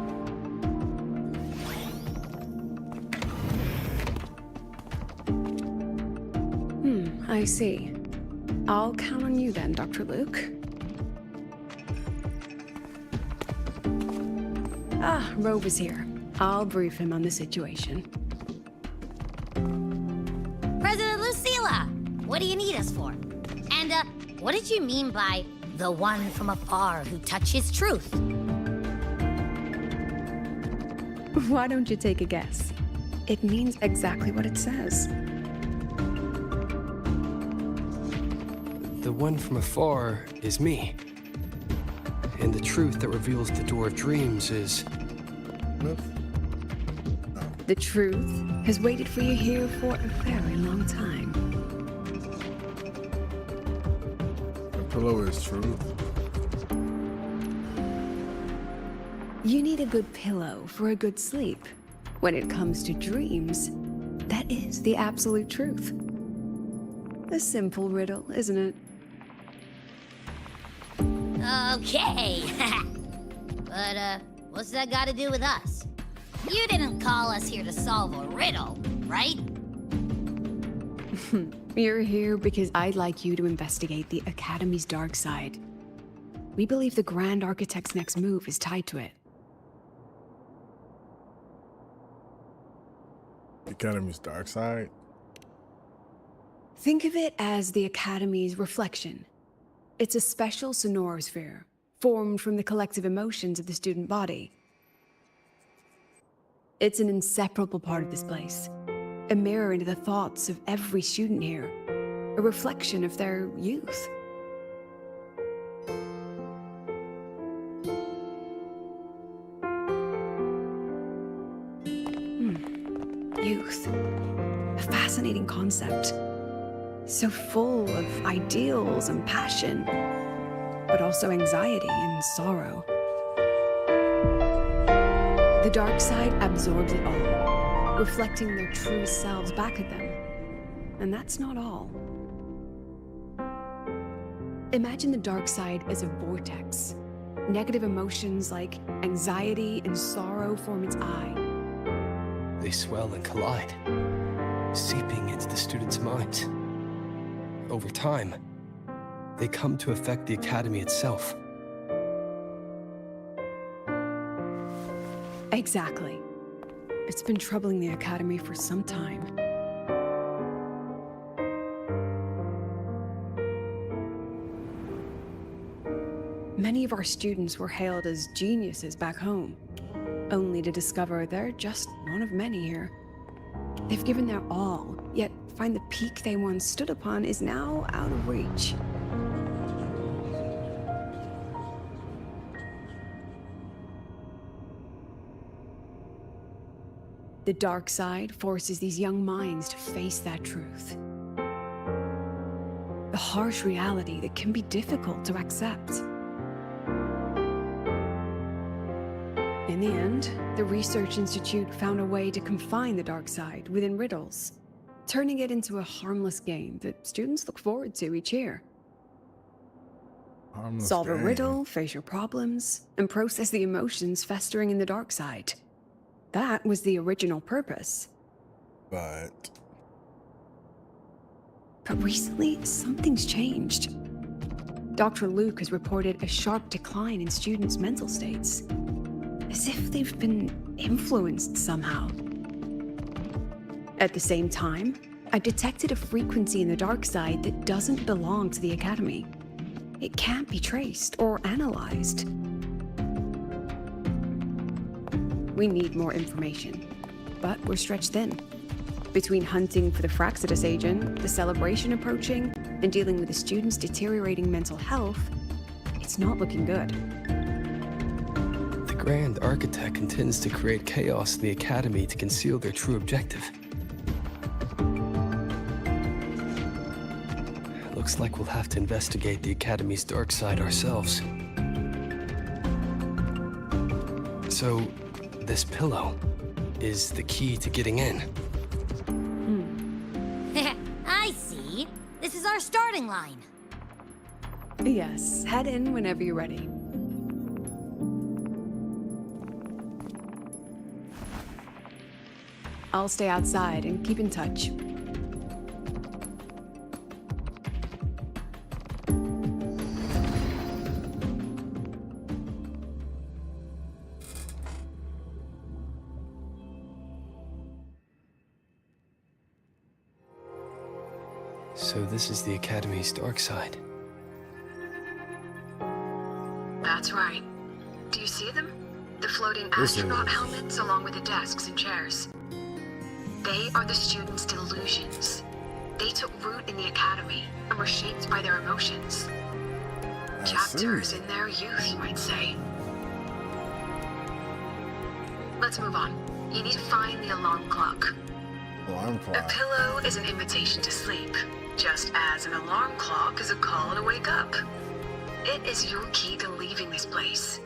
I see. I'll count on you then, Dr. Luke. Ah, Rove is here. I'll brief him on the situation. President Lucilla, what do you need us for? And, what did you mean by the one from afar who touches truth? Why don't you take a guess? It means exactly what it says. The one from afar is me. And the truth that reveals the door of dreams is... The truth has waited for you here for a very long time. The pillow is truth. You need a good pillow for a good sleep. When it comes to dreams, that is the absolute truth. A simple riddle, isn't it? Okay. But, what's that got to do with us? You didn't call us here to solve a riddle, right? You're here because I'd like you to investigate the Academy's dark side. We believe the Grand Architect's next move is tied to it. The Academy's dark side? Think of it as the Academy's reflection. It's a special sonorosphere, formed from the collective emotions of the student body. It's an inseparable part of this place, a mirror into the thoughts of every student here, a reflection of their youth. Youth. A fascinating concept. So full of ideals and passion, but also anxiety and sorrow. The dark side absorbs it all, reflecting their true selves back at them. And that's not all. Imagine the dark side as a vortex. Negative emotions like anxiety and sorrow form its eye. They swell and collide, seeping into the students' minds. Over time, they come to affect the Academy itself. Exactly. It's been troubling the Academy for some time. Many of our students were hailed as geniuses back home, only to discover they're just one of many here. They've given their all, yet find the peak they once stood upon is now out of reach. The dark side forces these young minds to face that truth. The harsh reality that can be difficult to accept. In the end, the Research Institute found a way to confine the dark side within riddles, turning it into a harmless game that students look forward to each year. Solve a riddle, face your problems, and process the emotions festering in the dark side. That was the original purpose. But recently, something's changed. Dr. Luke has reported a sharp decline in students' mental states, as if they've been influenced somehow. At the same time, I detected a frequency in the dark side that doesn't belong to the Academy. It can't be traced or analyzed. We need more information. But we're stretched thin. Between hunting for the Fraxidus agent, the celebration approaching, and dealing with the students' deteriorating mental health, it's not looking good. The Grand Architect intends to create chaos in the Academy to conceal their true objective. Looks like we'll have to investigate the Academy's dark side ourselves. So, this pillow is the key to getting in. I see. This is our starting line. Yes, head in whenever you're ready. I'll stay outside and keep in touch. So this is the Academy's dark side. That's right. Do you see them? The floating astronaut helmets along with the desks and chairs. They are the students' delusions. They took root in the Academy and were shaped by their emotions. Chapters in their youth, you might say. Let's move on. You need to find the alarm clock. Alarm clock. A pillow is an invitation to sleep, just as an alarm clock is a call to wake up. It is your key to leaving this place.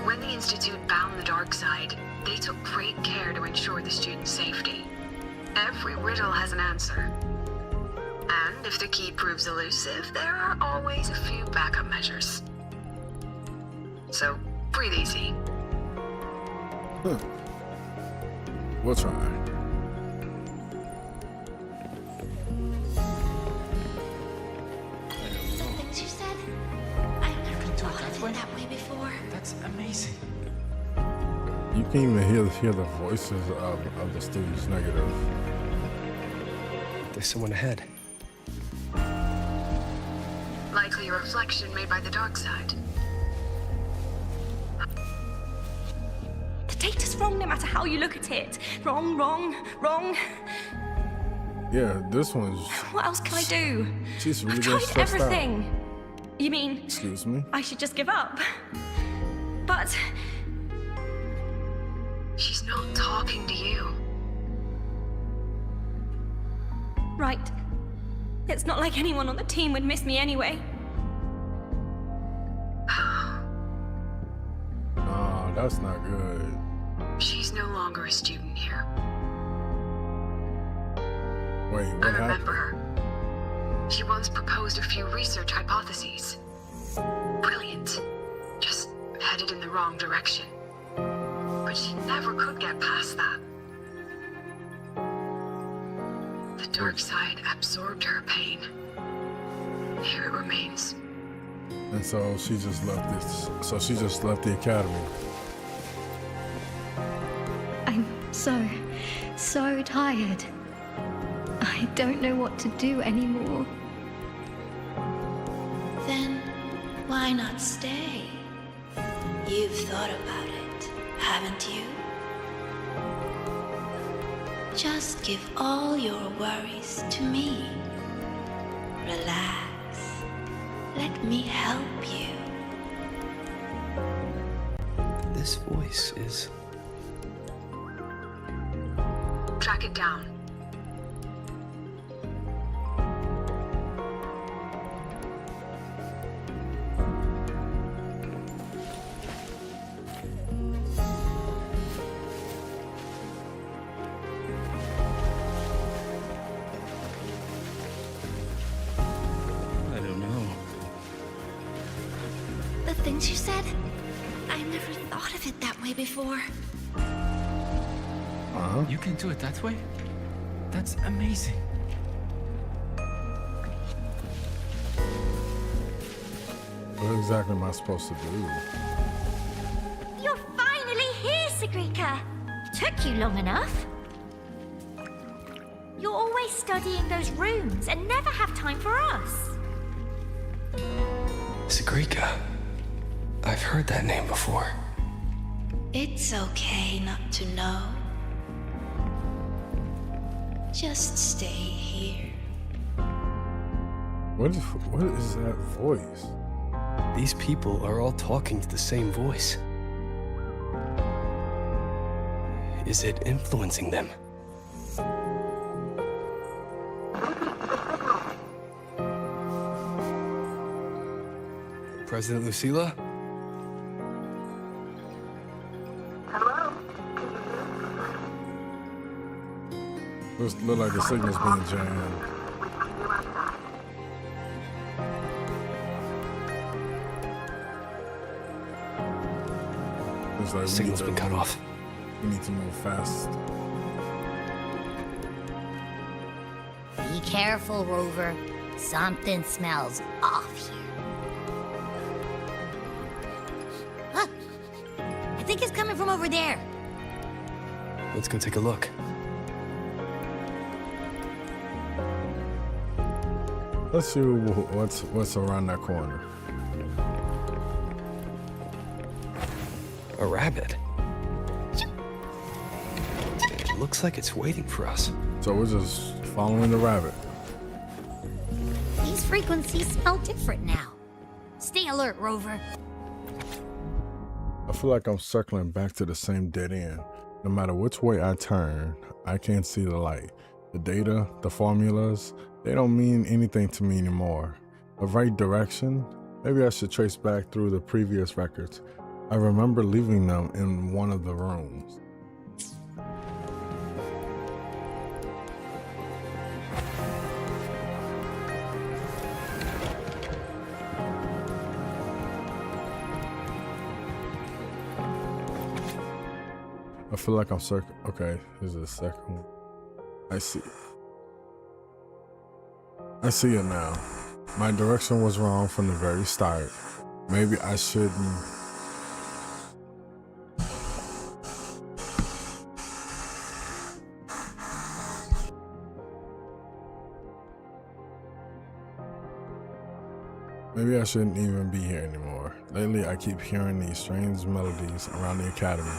When the Institute bound the dark side, they took great care to ensure the students' safety. Every riddle has an answer. And if the key proves elusive, there are always a few backup measures. So, breathe easy. We'll try. Things you said? I've never thought of it that way before. That's amazing. You can even hear the voices of the students negative. There's someone ahead. Likely a reflection made by the dark side. The data's wrong no matter how you look at it. Wrong, wrong, wrong. Yeah, this one's... What else can I do? She's really I've getting tried stressed everything. out. You mean... Excuse me? I should just give up? But... She's not talking to you. Right. It's not like anyone on the team would miss me anyway. Nah, that's not good. She's no longer a student here. Wait, what I happened? remember her. She once proposed a few research hypotheses. Brilliant. Just headed in the wrong direction. But she never could get past that. The dark side absorbed her pain. Here it remains. And so she just left this. So she just left the academy. I'm so tired. I don't know what to do anymore. Then why not stay? You've thought about it, haven't you? Just give all your worries to me. Relax. Let me help you. This voice is... Track it down. I don't know. The things you said? I never thought of it that way before. You can do it that way? That's amazing. What exactly am I supposed to do? You're finally here, Segrika! Took you long enough. You're always studying those runes and never have time for us. Segrika. I've heard that name before. It's okay not to know. Just stay here. What is that voice? These people are all talking to the same voice. Is it influencing them? President Lucilla? Look like the signal's being jammed. Looks like Signal's been cut off. We need to move fast. Be careful, Rover. Something smells off here. Huh. I think it's coming from over there. Let's go take a look. Let's see what's around that corner. A rabbit. It looks like it's waiting for us. So we're just following the rabbit. These frequencies smell different now. Stay alert, Rover. I feel like I'm circling back to the same dead end. No matter which way I turn, I can't see the light. The data, the formulas, they don't mean anything to me anymore. The right direction? Maybe I should trace back through the previous records. I remember leaving them in one of the rooms. I feel like I'm circling. Okay, here's the second one. I see it now. My direction was wrong from the very start. Maybe I shouldn't. Maybe I shouldn't even be here anymore. Lately, I keep hearing these strange melodies around the academy.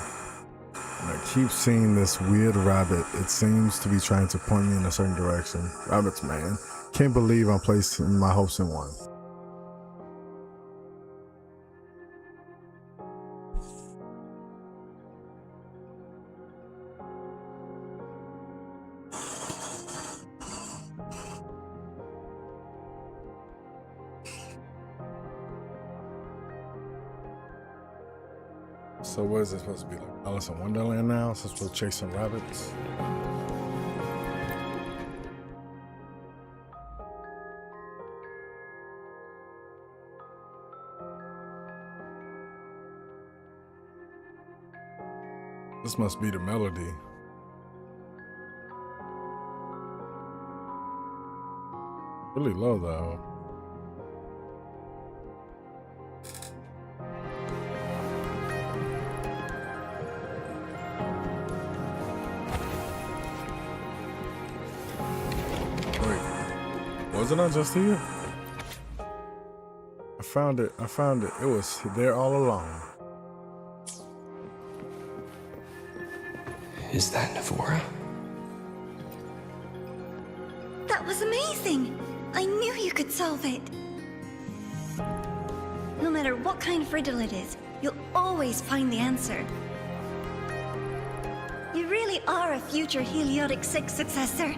And I keep seeing this weird rabbit. It seems to be trying to point me in a certain direction. Rabbits, man. Can't believe I'm placing my hopes in one. So what is it supposed to be like? Alice in Wonderland now? So supposed to chase some rabbits? This must be the melody. Really low though. Wasn't I just here? I found it. It was there all along. Is that Navora? That was amazing! I knew you could solve it. No matter what kind of riddle it is, you'll always find the answer. You really are a future Heliotic 6 successor.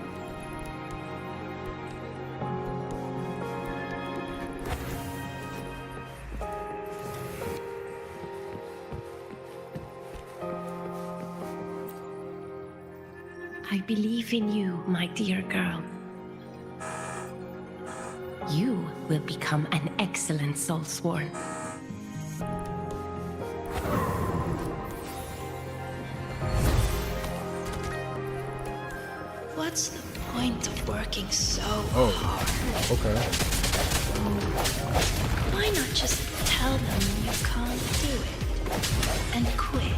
I believe in you, my dear girl. You will become an excellent Soulsworn. What's the point of working so hard? Okay. Why not just tell them you can't do it and quit?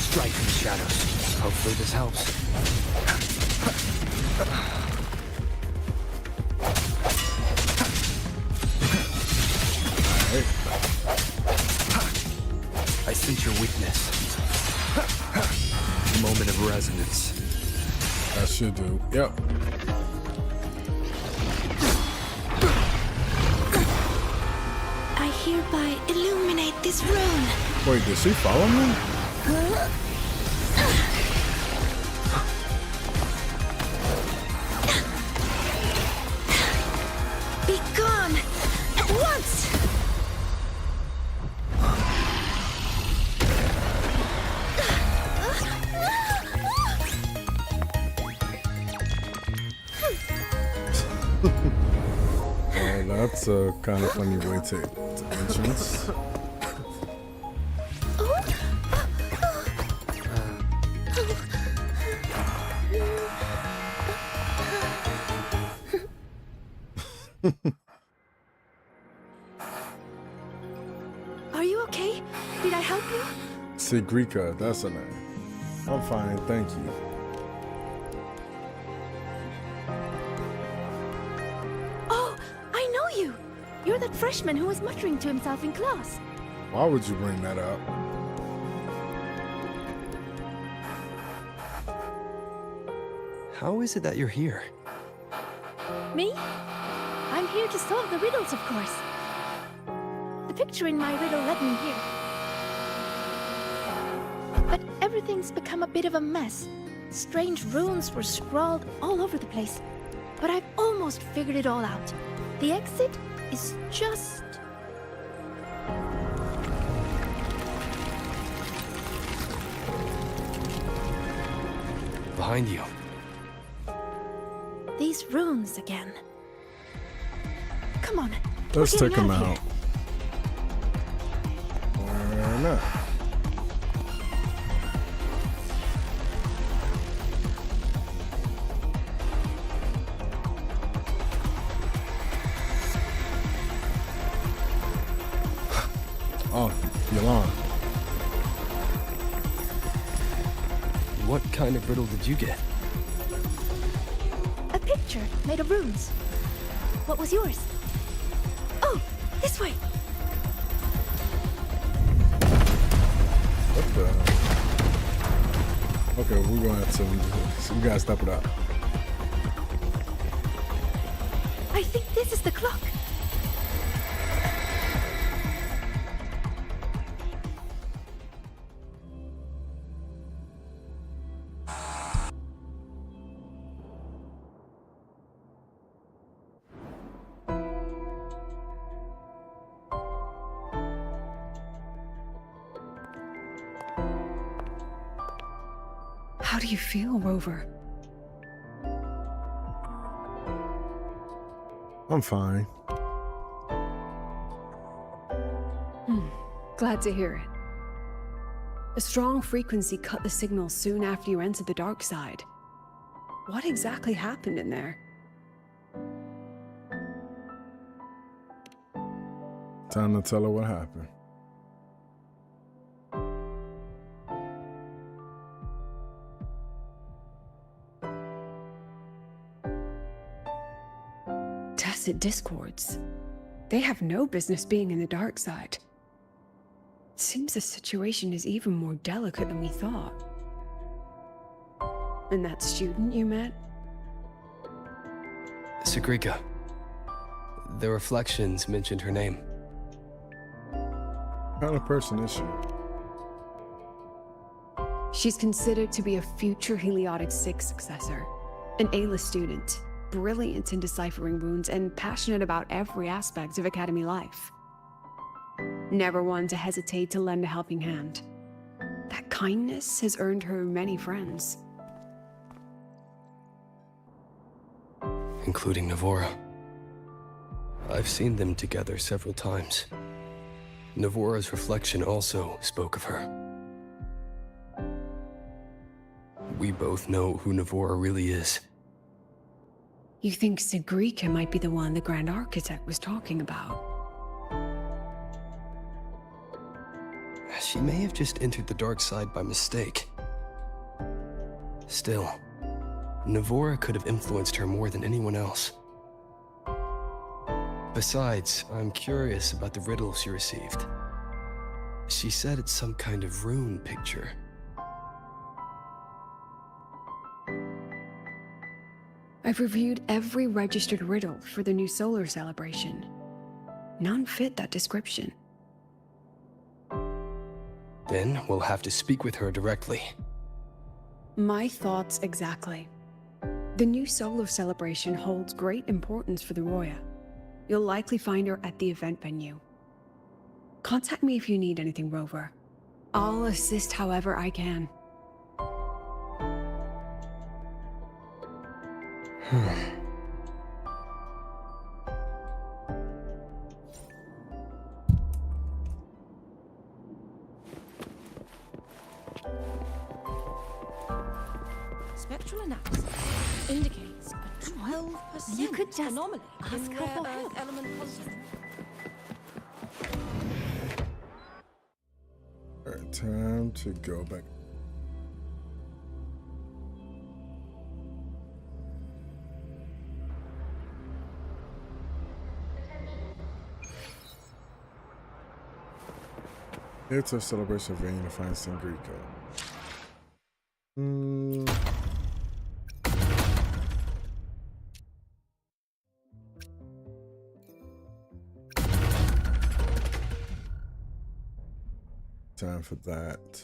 Strike from the shadows. Hopefully this helps. Sense your weakness. Moment of resonance. That should do. Yep. I hereby illuminate this rune. Wait, did she follow me? Be gone at once. Well, that's a kind of funny way to entrance. Are you okay? Did I help you? Segue, that's her name. I'm fine, thank you. Oh, I know you. You're that freshman who was muttering to himself in class. Why would you bring that up? How is it that you're here? Me? I'm here to solve the riddles, of course. The picture in my riddle led me here. But everything's become a bit of a mess. Strange runes were scrawled all over the place. But I've almost figured it all out. The exit is just... Behind you. these runes again. Come on. Let's we're take getting him of out. Why not? Oh, the alarm. What kind of riddle did you get? A picture made of runes. What was yours? Oh, this way. What the? Okay, we're going to have to. We gotta step it up. I think this is the clock. How do you feel, Rover? I'm fine. Glad to hear it. A strong frequency cut the signal soon after you entered the dark side. What exactly happened in there? Time to tell her what happened. Tacit discords. They have no business being in the dark side. It seems the situation is even more delicate than we thought. And that student you met? Segue. The reflections mentioned her name. What kind of person is she? She's considered to be a future Heliotic 6 successor. An A-list student, brilliant in deciphering runes and passionate about every aspect of Academy life. Never one to hesitate to lend a helping hand. That kindness has earned her many friends. Including Navora. I've seen them together several times. Navora's reflection also spoke of her. We both know who Navora really is. You think Segue might be the one the Grand Architect was talking about? She may have just entered the dark side by mistake. Still, Navora could have influenced her more than anyone else. Besides, I'm curious about the riddle she received. She said it's some kind of rune picture. I've reviewed every registered riddle for the new solar celebration. None fit that description. Then we'll have to speak with her directly. My thoughts exactly. The new solar celebration holds great importance for the Roya. You'll likely find her at the event venue. Contact me if you need anything, Rover. I'll assist however I can. Spectral analysis indicates a 12% You could just anomaly ask in her rare for earth help. element content. Alright, time to go back. It's a celebration of unifying Sangrico. Time for that.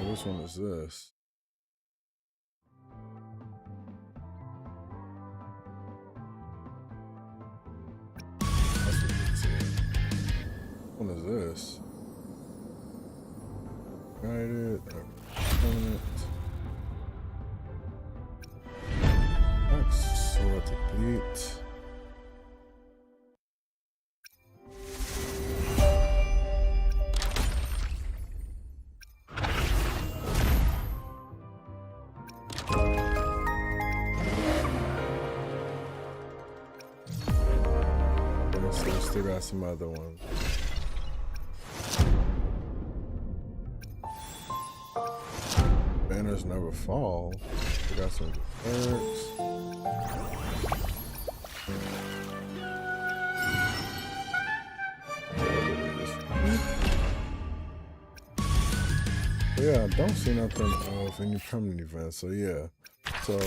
Which one is this? That's what it said. What is this? Guided, permanent. That's sword to beat. Still got some other ones. Banners never fall. We got some birds. Yeah, I don't see nothing of any permanent events. So yeah, so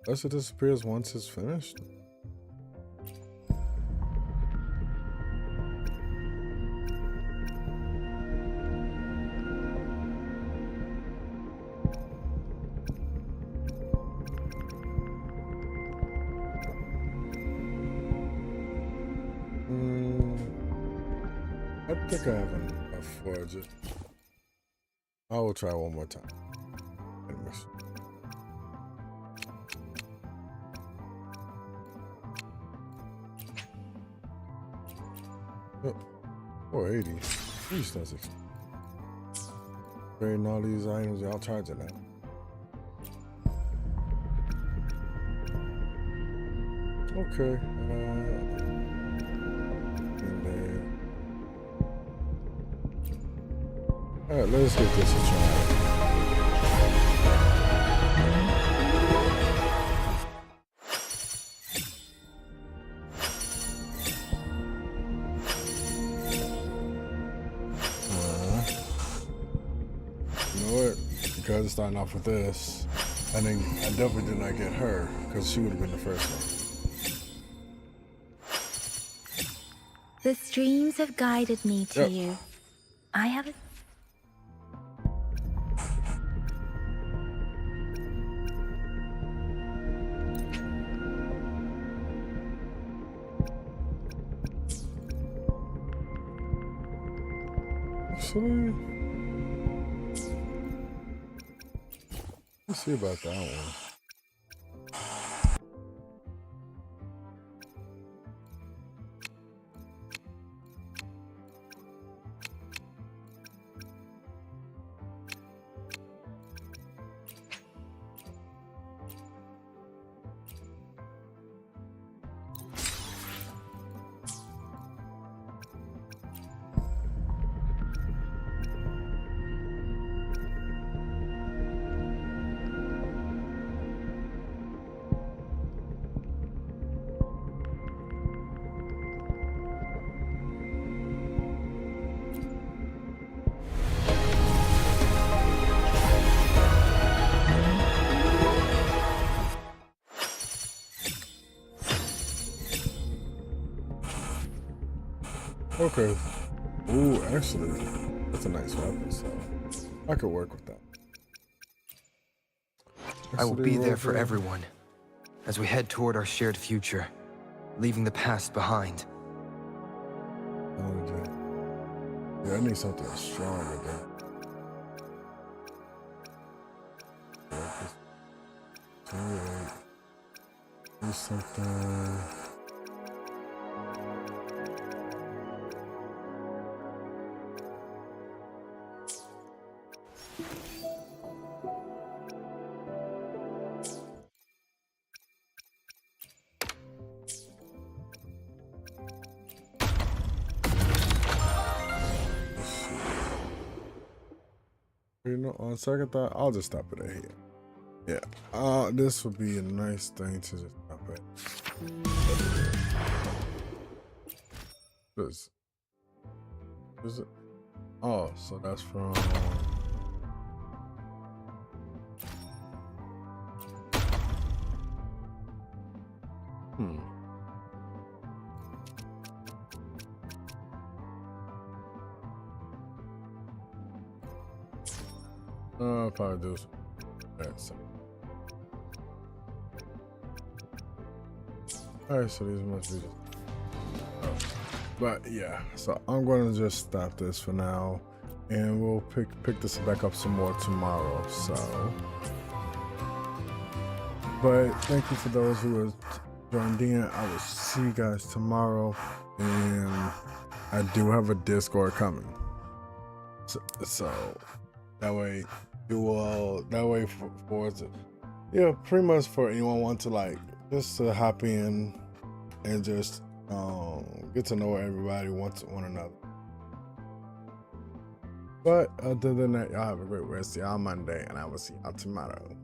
unless it disappears once it's finished. I think I have enough for it. I will try one more time. Oh, 480. Jeez, that's expensive. Trading all these items, y'all charging that. Okay. And then. Alright, let's get this a try. You know what? Because it's starting off with this, I think I definitely did not get her, because she would have been the first one. The streams have guided me to you. I have a Actually, let's see about that one. Okay. Ooh, actually, that's a nice weapon, so I could work with that. I will be there for Revolver. everyone as we head toward our shared future, leaving the past behind. Oh, yeah, I need something stronger, though. Do something. You know, on second thought, I'll just stop it at here. Yeah, this would be a nice thing to just stop at. Is it? Oh, so that's from. I'll probably do that. So. Alright, so these must be just. Oh. But yeah, so I'm going to just stop this for now, and we'll pick this back up some more tomorrow. So, but thank you for those who have joined in. I will see you guys tomorrow, and I do have a Discord coming. So that way you will. That way for yeah, pretty much for anyone want to like just to hop in and just get to know everybody, one another. But other than that, y'all have a great rest of y'all Monday, and I will see y'all tomorrow.